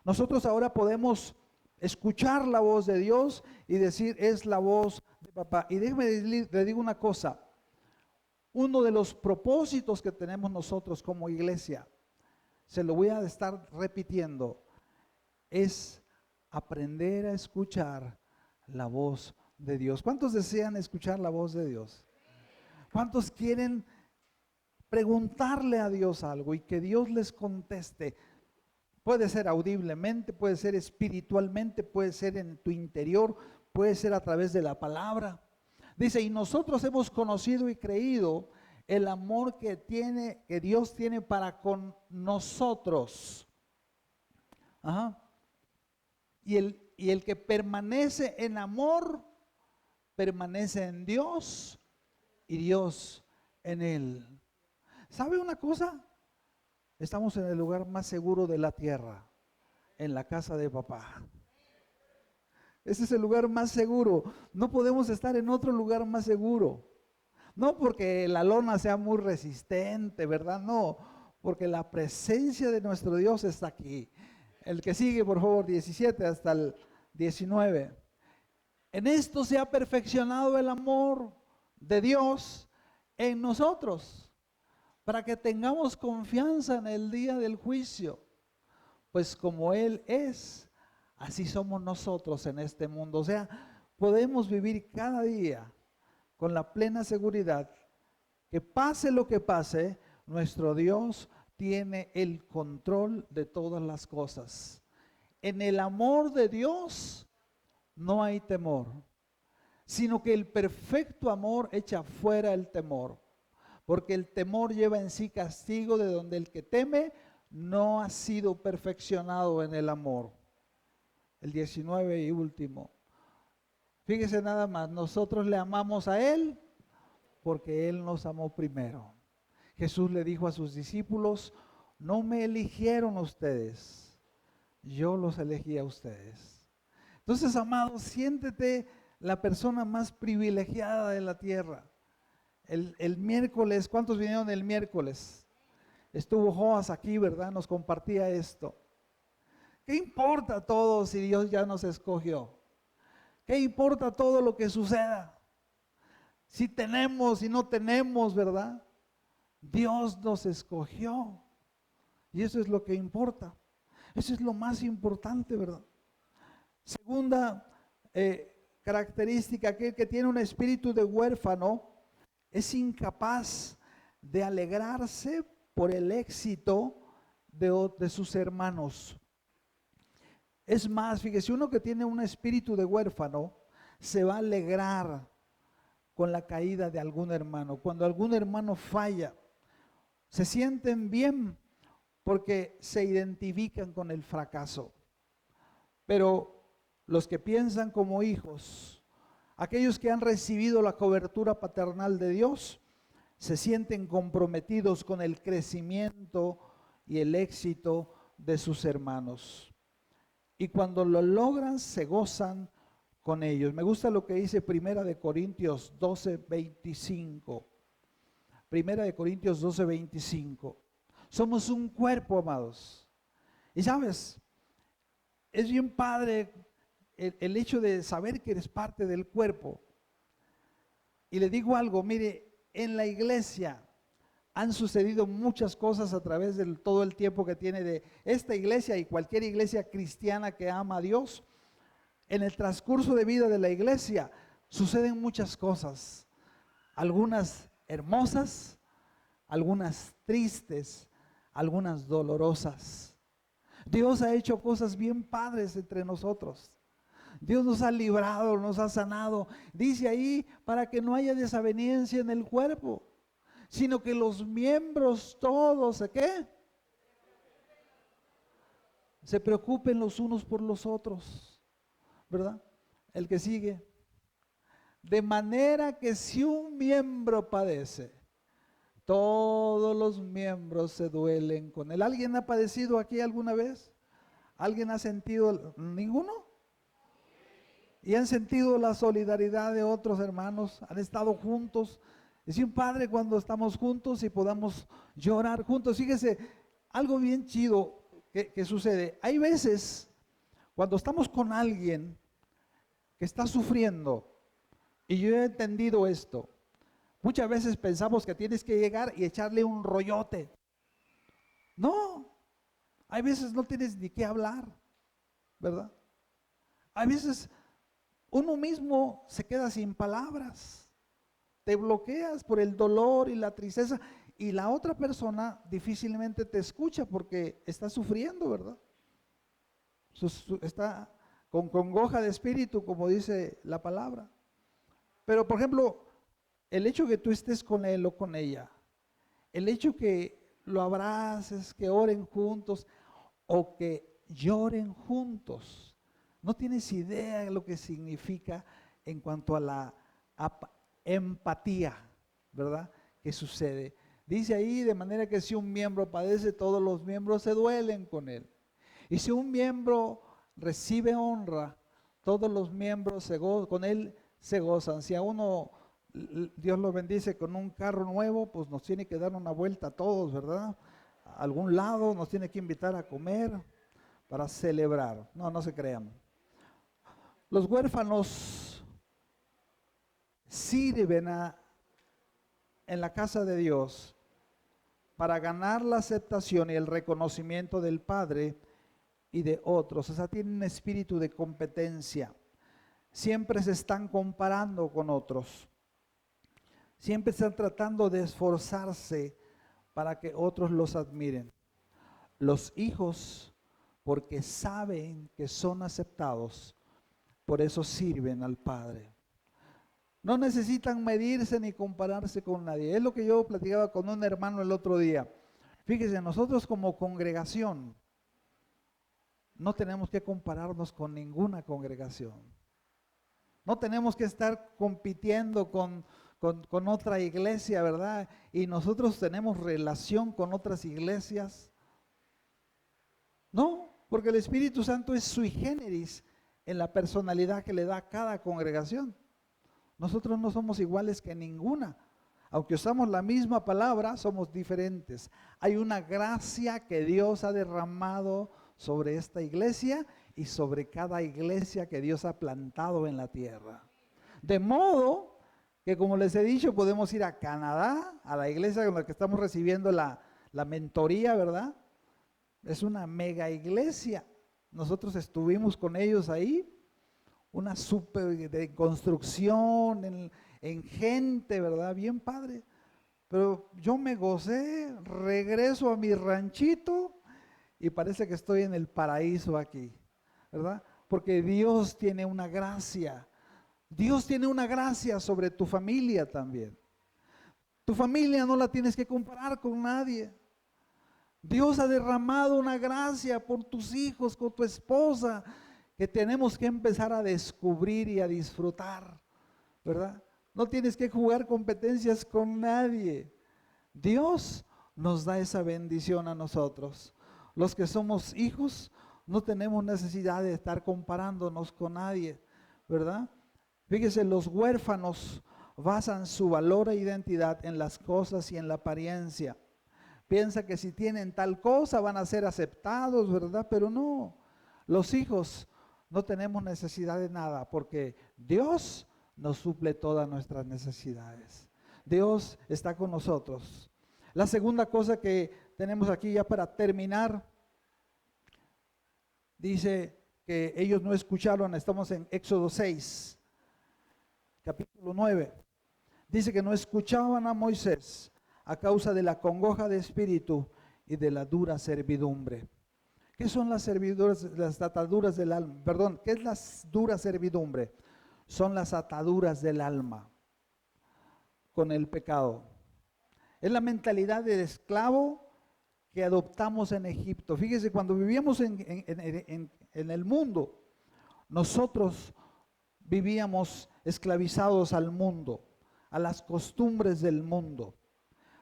Nosotros ahora podemos escuchar la voz de Dios y decir, es la voz de papá. Y déjeme le digo una cosa. Uno de los propósitos que tenemos nosotros como iglesia, se lo voy a estar repitiendo, es aprender a escuchar la voz de Dios. ¿Cuántos desean escuchar la voz de Dios? ¿Cuántos quieren preguntarle a Dios algo y que Dios les conteste. Puede ser audiblemente, puede ser espiritualmente, puede ser en tu interior, puede ser a través de la palabra. Dice, y nosotros hemos conocido y creído el amor que Dios tiene para con nosotros. Ajá. Y el que permanece en amor, permanece en Dios y Dios en él. ¿Sabe una cosa? Estamos en el lugar más seguro de la tierra, en la casa de papá. Ese es el lugar más seguro. No podemos estar en otro lugar más seguro. No porque la lona sea muy resistente, ¿verdad? No, porque la presencia de nuestro Dios está aquí. El que sigue, por favor, 17 hasta el 19. En esto se ha perfeccionado el amor de Dios en nosotros, para que tengamos confianza en el día del juicio. Pues como Él es, así somos nosotros en este mundo. O sea, podemos vivir cada día con la plena seguridad que pase lo que pase, nuestro Dios tiene el control de todas las cosas. En el amor de Dios no hay temor, sino que el perfecto amor echa fuera el temor, porque el temor lleva en sí castigo, de donde el que teme no ha sido perfeccionado en el amor. El 19 y último. Fíjese nada más, nosotros le amamos a Él porque Él nos amó primero. Jesús le dijo a sus discípulos, no me eligieron ustedes, yo los elegí a ustedes. Entonces, amado, siéntete la persona más privilegiada de la tierra. El miércoles, ¿cuántos vinieron el miércoles? Estuvo Joas aquí, ¿verdad? Nos compartía esto. ¿Qué importa todo si Dios ya nos escogió? ¿Qué importa todo lo que suceda? Si tenemos y no tenemos, ¿verdad? Dios nos escogió. Y eso es lo que importa. Eso es lo más importante, ¿verdad? Segunda característica, aquel que tiene un espíritu de huérfano es incapaz de alegrarse por el éxito de sus hermanos. Es más, fíjese, uno que tiene un espíritu de huérfano se va a alegrar con la caída de algún hermano. Cuando algún hermano falla, se sienten bien porque se identifican con el fracaso. Pero los que piensan como hijos, aquellos que han recibido la cobertura paternal de Dios, se sienten comprometidos con el crecimiento y el éxito de sus hermanos. Y cuando lo logran, se gozan con ellos. Me gusta lo que dice Primera de Corintios 12:25. Primera de Corintios 12:25. Somos un cuerpo, amados. Y sabes, es bien padre el hecho de saber que eres parte del cuerpo. Y le digo algo, mire, en la iglesia han sucedido muchas cosas a través de todo el tiempo que tiene de esta iglesia y cualquier iglesia cristiana que ama a Dios. En el transcurso de vida de la iglesia suceden muchas cosas, algunas hermosas, algunas tristes, algunas dolorosas. Dios ha hecho cosas bien padres entre nosotros. Dios nos ha librado, nos ha sanado. Dice ahí, para que no haya desaveniencia en el cuerpo, sino que los miembros todos, ¿qué? Se preocupen los unos por los otros, ¿verdad? El que sigue. De manera que si un miembro padece, todos los miembros se duelen con él. ¿Alguien ha padecido aquí alguna vez? ¿Alguien ha sentido? ¿Ninguno? ¿Y han sentido la solidaridad de otros hermanos? ¿Han estado juntos? Es un padre cuando estamos juntos y podamos llorar juntos. Fíjese, algo bien chido que sucede. Hay veces cuando estamos con alguien que está sufriendo, y yo he entendido esto, muchas veces pensamos que tienes que llegar y echarle un rollote. No, hay veces no tienes ni qué hablar, ¿verdad? Hay veces uno mismo se queda sin palabras, te bloqueas por el dolor y la tristeza y la otra persona difícilmente te escucha porque está sufriendo, ¿verdad? Está con congoja de espíritu, como dice la palabra. Pero, por ejemplo, el hecho que tú estés con él o con ella, el hecho que lo abraces, que oren juntos o que lloren juntos, no tienes idea de lo que significa en cuanto a la empatía, ¿verdad? ¿Qué sucede? Dice ahí, de manera que si un miembro padece, todos los miembros se duelen con él. Y si un miembro recibe honra, todos los miembros con él se gozan. Si a uno Dios lo bendice con un carro nuevo, pues nos tiene que dar una vuelta a todos, ¿verdad? A algún lado nos tiene que invitar a comer para celebrar. No, no se crean. Los huérfanos sirven en la casa de Dios para ganar la aceptación y el reconocimiento del Padre y de otros. O sea, tienen un espíritu de competencia. Siempre se están comparando con otros. Siempre están tratando de esforzarse para que otros los admiren. Los hijos, porque saben que son aceptados, por eso sirven al Padre. No necesitan medirse ni compararse con nadie. Es lo que yo platicaba con un hermano el otro día. Fíjese, nosotros como congregación no tenemos que compararnos con ninguna congregación. No tenemos que estar compitiendo con otra iglesia, ¿verdad? Y nosotros tenemos relación con otras iglesias. No, porque el Espíritu Santo es sui generis en la personalidad que le da a cada congregación. Nosotros no somos iguales que ninguna. Aunque usamos la misma palabra, somos diferentes. Hay una gracia que Dios ha derramado sobre esta iglesia y sobre cada iglesia que Dios ha plantado en la tierra. De modo que, como les he dicho, podemos ir a Canadá, a la iglesia con la que estamos recibiendo la mentoría, ¿verdad? Es una mega iglesia. Nosotros estuvimos con ellos ahí. Una super de construcción en gente, ¿verdad? Bien padre. Pero yo me gocé, regreso a mi ranchito y parece que estoy en el paraíso aquí, ¿verdad? Porque Dios tiene una gracia. Dios tiene una gracia sobre tu familia también. Tu familia no la tienes que comparar con nadie. Dios ha derramado una gracia por tus hijos, con tu esposa, que tenemos que empezar a descubrir y a disfrutar, ¿verdad? No tienes que jugar competencias con nadie. Dios nos da esa bendición a nosotros. Los que somos hijos no tenemos necesidad de estar comparándonos con nadie, ¿verdad? Fíjese, los huérfanos basan su valor e identidad en las cosas y en la apariencia. Piensa que si tienen tal cosa van a ser aceptados, ¿verdad? Pero no, los hijos no tenemos necesidad de nada porque Dios nos suple todas nuestras necesidades. Dios está con nosotros. La segunda cosa que tenemos aquí ya para terminar, dice que ellos no escucharon, estamos en Éxodo 6, capítulo 9. Dice que no escuchaban a Moisés a causa de la congoja de espíritu y de la dura servidumbre. ¿Qué son las ataduras del alma? Perdón, ¿qué es la dura servidumbre? Son las ataduras del alma con el pecado. Es la mentalidad del esclavo que adoptamos en Egipto. Fíjese, cuando vivíamos en el mundo, nosotros vivíamos esclavizados al mundo, a las costumbres del mundo.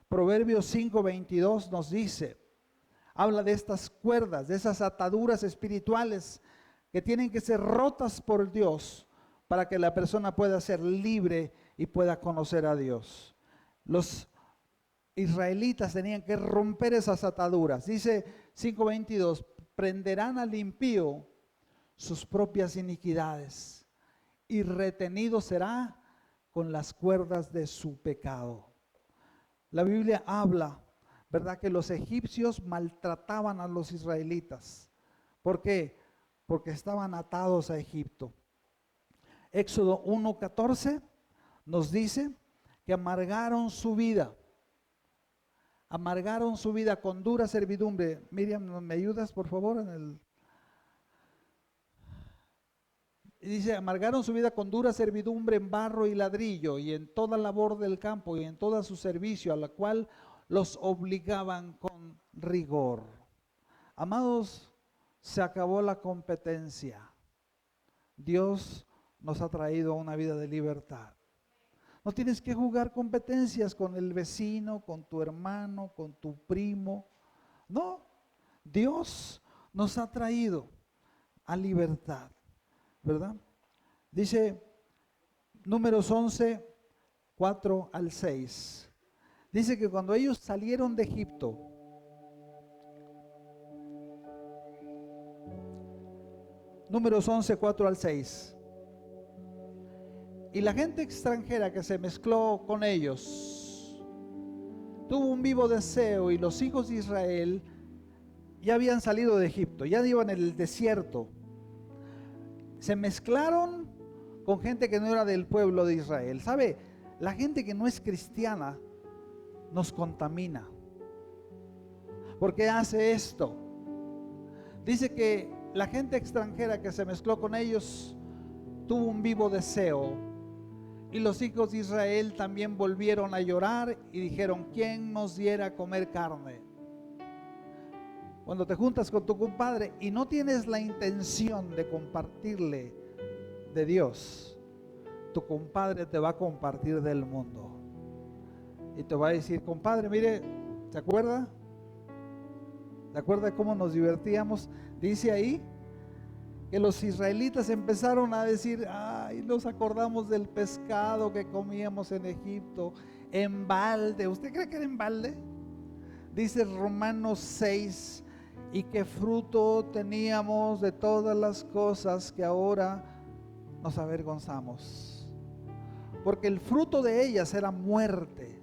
Proverbios 5:22 nos dice, habla de estas cuerdas, de esas ataduras espirituales que tienen que ser rotas por Dios para que la persona pueda ser libre y pueda conocer a Dios. Los israelitas tenían que romper esas ataduras. Dice 5:22, prenderán al impío sus propias iniquidades y retenido será con las cuerdas de su pecado. La Biblia habla, ¿verdad?, que los egipcios maltrataban a los israelitas. ¿Por qué? Porque estaban atados a Egipto. Éxodo 1:14 nos dice que amargaron su vida amargaron su vida con dura servidumbre. Miriam, ¿me ayudas por favor Y dice, amargaron su vida con dura servidumbre en barro y ladrillo y en toda labor del campo y en todo su servicio, a la cual los obligaban con rigor. Amados, se acabó la competencia. Dios nos ha traído a una vida de libertad. No tienes que jugar competencias con el vecino, con tu hermano, con tu primo. No, Dios nos ha traído a libertad, ¿verdad? Dice Números 11, 4 al 6. Dice que cuando ellos salieron de Egipto, Números 11, 4 al 6. Y la gente extranjera que se mezcló con ellos tuvo un vivo deseo, y los hijos de Israel ya habían salido de Egipto, ya iban en el desierto. Se mezclaron con gente que no era del pueblo de Israel. ¿Sabe? La gente que no es cristiana nos contamina. ¿Por qué hace esto? Dice que la gente extranjera que se mezcló con ellos tuvo un vivo deseo, y los hijos de Israel también volvieron a llorar y dijeron: ¿quién nos diera a comer carne? Cuando te juntas con tu compadre y no tienes la intención de compartirle de Dios, tu compadre te va a compartir del mundo y te va a decir: compadre, mire, ¿se acuerda? ¿Se acuerda cómo nos divertíamos? Dice ahí que los israelitas empezaron a decir: ay, nos acordamos del pescado que comíamos en Egipto, en balde. ¿Usted cree que era en balde? Dice Romanos 6, y qué fruto teníamos de todas las cosas que ahora nos avergonzamos, porque el fruto de ellas era muerte,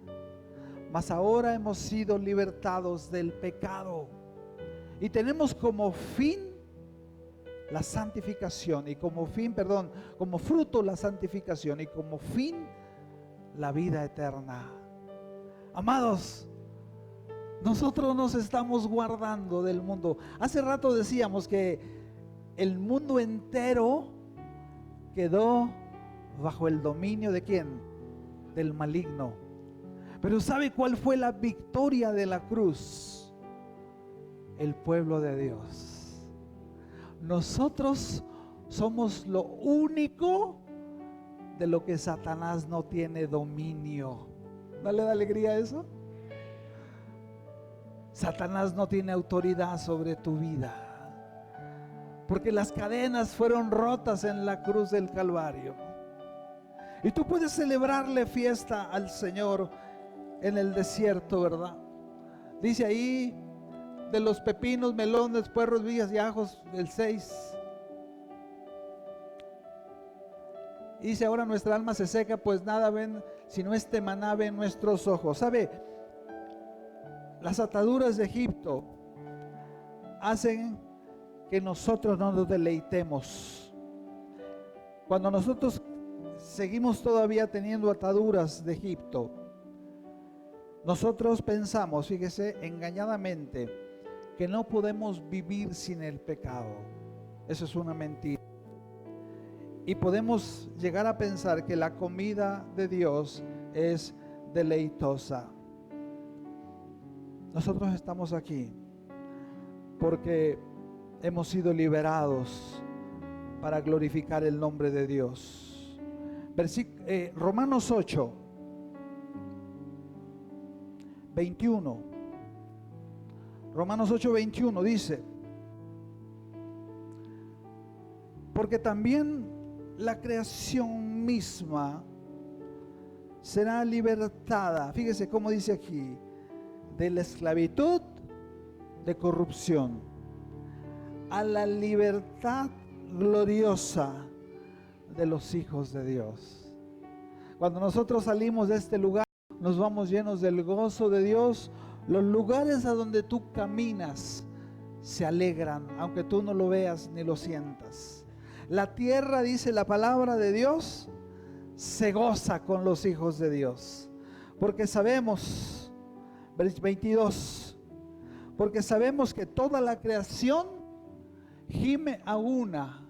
mas ahora hemos sido libertados del pecado y tenemos como fin la santificación, y como fruto la santificación, y como fin la vida eterna. Amados, nosotros nos estamos guardando del mundo. Hace rato decíamos que el mundo entero quedó bajo el dominio ¿de quién? Del maligno. Pero ¿sabe cuál fue la victoria de la cruz? El pueblo de Dios. Nosotros somos lo único de lo que Satanás no tiene dominio. ¿No le da alegría a eso? Satanás no tiene autoridad sobre tu vida, porque las cadenas fueron rotas en la cruz del Calvario. Y tú puedes celebrarle fiesta al Señor en el desierto, ¿verdad? Dice ahí: de los pepinos, melones, puerros, vigas y ajos, el 6. Dice: ahora nuestra alma se seca, pues nada ven sino este maná ven nuestros ojos. ¿Sabe? Las ataduras de Egipto hacen que nosotros no nos deleitemos. Cuando nosotros seguimos todavía teniendo ataduras de Egipto, nosotros pensamos, fíjese, engañadamente, que no podemos vivir sin el pecado. Eso es una mentira. Y podemos llegar a pensar que la comida de Dios es deleitosa. Nosotros estamos aquí porque hemos sido liberados para glorificar el nombre de Dios. Romanos 8, 21. Romanos 8, 21 dice: porque también la creación misma será libertada. Fíjese cómo dice aquí: de la esclavitud de corrupción a la libertad gloriosa de los hijos de Dios. Cuando nosotros salimos de este lugar, nos vamos llenos del gozo de Dios. Los lugares a donde tú caminas se alegran, aunque tú no lo veas ni lo sientas. La tierra, dice la palabra de Dios, se goza con los hijos de Dios, porque sabemos, Versículo 22. Porque sabemos que toda la creación gime a una,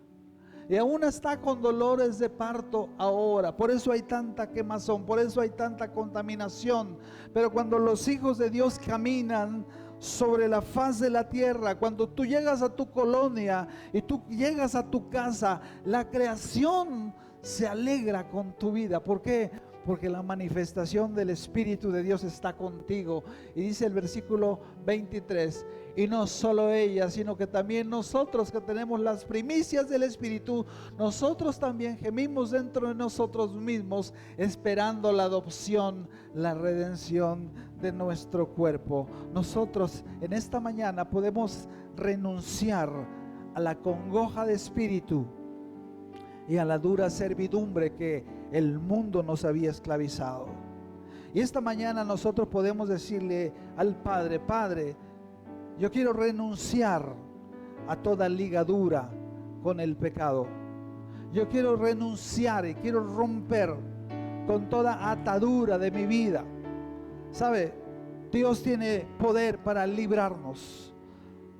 y aún está con dolores de parto ahora. Por eso hay tanta quemazón, por eso hay tanta contaminación. Pero cuando los hijos de Dios caminan sobre la faz de la tierra, cuando tú llegas a tu colonia y tú llegas a tu casa, la creación se alegra con tu vida. ¿Por qué? Porque la manifestación del Espíritu de Dios está contigo. Y dice el versículo 23, y no solo ella, sino que también nosotros que tenemos las primicias del Espíritu, nosotros también gemimos dentro de nosotros mismos, esperando la adopción, la redención de nuestro cuerpo. Nosotros en esta mañana podemos renunciar a la congoja de espíritu y a la dura servidumbre que el mundo nos había esclavizado. Y esta mañana nosotros podemos decirle al Padre: Padre, yo quiero renunciar a toda ligadura con el pecado. Yo quiero renunciar y quiero romper con toda atadura de mi vida. ¿Sabe? Dios tiene poder para librarnos.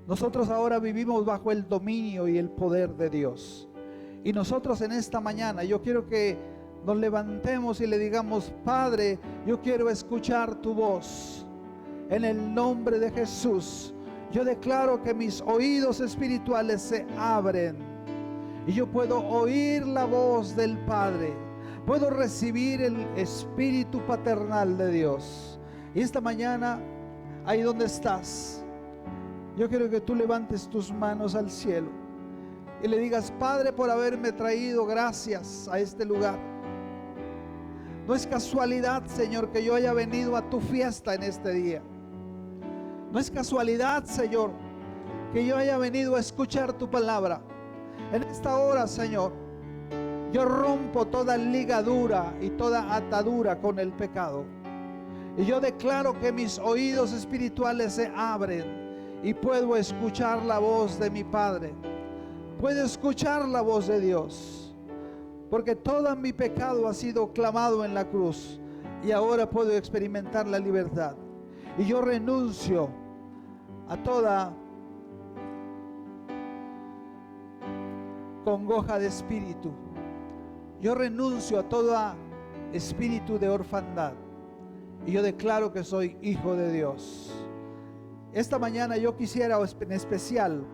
Nosotros ahora vivimos bajo el dominio y el poder de Dios. Y nosotros en esta mañana, yo quiero que nos levantemos y le digamos: Padre, yo quiero escuchar tu voz. En el nombre de Jesús, yo declaro que mis oídos espirituales se abren y yo puedo oír la voz del Padre. Puedo recibir el espíritu paternal de Dios. Y esta mañana, ahí donde estás, yo quiero que tú levantes tus manos al cielo y le digas: Padre, por haberme traído, gracias a este lugar. No es casualidad, Señor, que yo haya venido a tu fiesta en este día. No es casualidad, Señor, que yo haya venido a escuchar tu palabra. En esta hora, Señor, yo rompo toda ligadura y toda atadura con el pecado. Y yo declaro que mis oídos espirituales se abren y puedo escuchar la voz de mi Padre. Puedo escuchar la voz de Dios, porque todo mi pecado ha sido clamado en la cruz y ahora puedo experimentar la libertad. Y yo renuncio a toda congoja de espíritu. Yo renuncio a todo espíritu de orfandad. Y yo declaro que soy hijo de Dios. Esta mañana yo quisiera en especial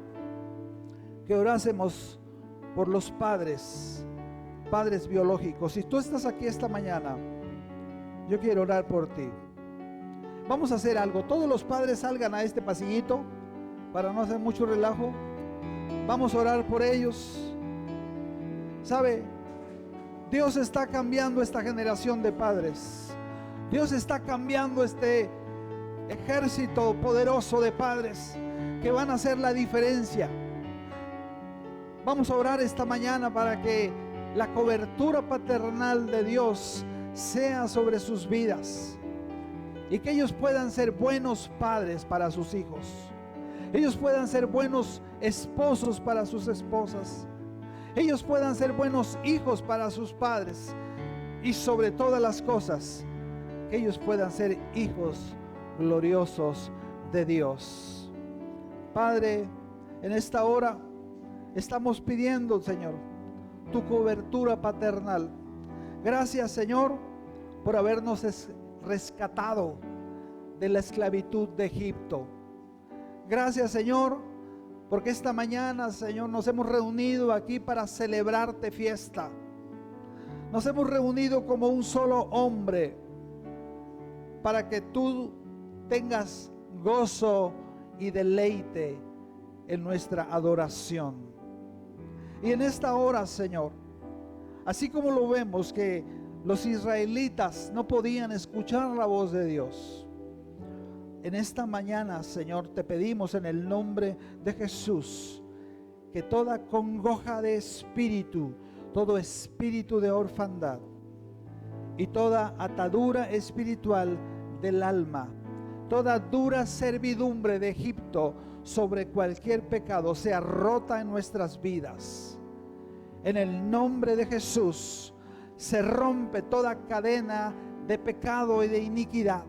que orásemos por los padres biológicos. Si tú estás aquí esta mañana, yo quiero orar por ti. Vamos a hacer algo. Todos los padres salgan a este pasillito para no hacer mucho relajo. Vamos a orar por ellos. ¿Sabe? Dios está cambiando esta generación de padres. Dios está cambiando este ejército poderoso de padres que van a hacer la diferencia. Vamos a orar esta mañana para que la cobertura paternal de Dios sea sobre sus vidas y que ellos puedan ser buenos padres para sus hijos. Ellos puedan ser buenos esposos para sus esposas. Ellos puedan ser buenos hijos para sus padres. Y sobre todas las cosas, que ellos puedan ser hijos gloriosos de Dios. Padre, en esta hora estamos pidiendo, Señor, tu cobertura paternal. Gracias, Señor, por habernos rescatado de la esclavitud de Egipto. Gracias, Señor, porque esta mañana, Señor, nos hemos reunido aquí para celebrarte fiesta. Nos hemos reunido como un solo hombre para que tú tengas gozo y deleite en nuestra adoración. Y en esta hora, Señor, así como lo vemos que los israelitas no podían escuchar la voz de Dios, en esta mañana, Señor, te pedimos en el nombre de Jesús que toda congoja de espíritu, todo espíritu de orfandad y toda atadura espiritual del alma, toda dura servidumbre de Egipto sobre cualquier pecado sea rota en nuestras vidas. En el nombre de Jesús se rompe toda cadena de pecado y de iniquidad.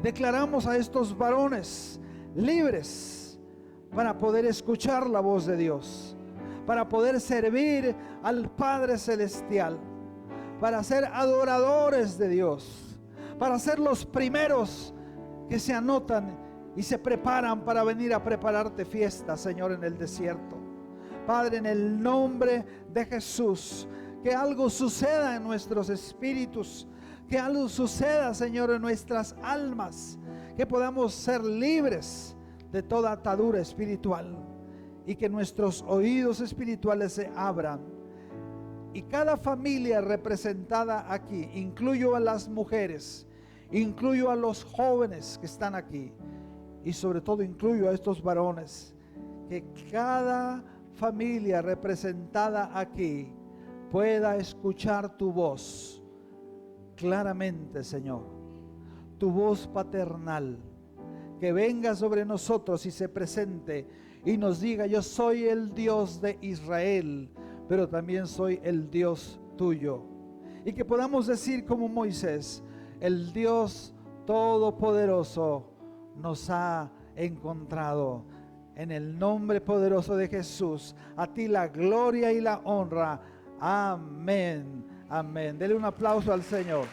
declaramos a estos varones libres para poder escuchar la voz de Dios, para poder servir al Padre Celestial, para ser adoradores de Dios, para ser los primeros que se anotan y se preparan para venir a prepararte fiesta, Señor, en el desierto. Padre, en el nombre de Jesús, que algo suceda en nuestros espíritus, que algo suceda, Señor, en nuestras almas, que podamos ser libres de toda atadura espiritual y que nuestros oídos espirituales se abran. Y cada familia representada aquí, incluyo a las mujeres, incluyo a los jóvenes que están aquí y sobre todo incluyo a estos varones, que cada familia representada aquí pueda escuchar tu voz claramente, Señor, tu voz paternal, que venga sobre nosotros y se presente y nos diga: yo soy el Dios de Israel, pero también soy el Dios tuyo. Y que podamos decir como Moisés: el Dios Todopoderoso nos ha encontrado. En el nombre poderoso de Jesús, a ti la gloria y la honra. Amén. Amén. Dele un aplauso al Señor.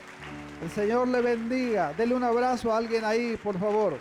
El Señor le bendiga. Dele un abrazo a alguien ahí, por favor.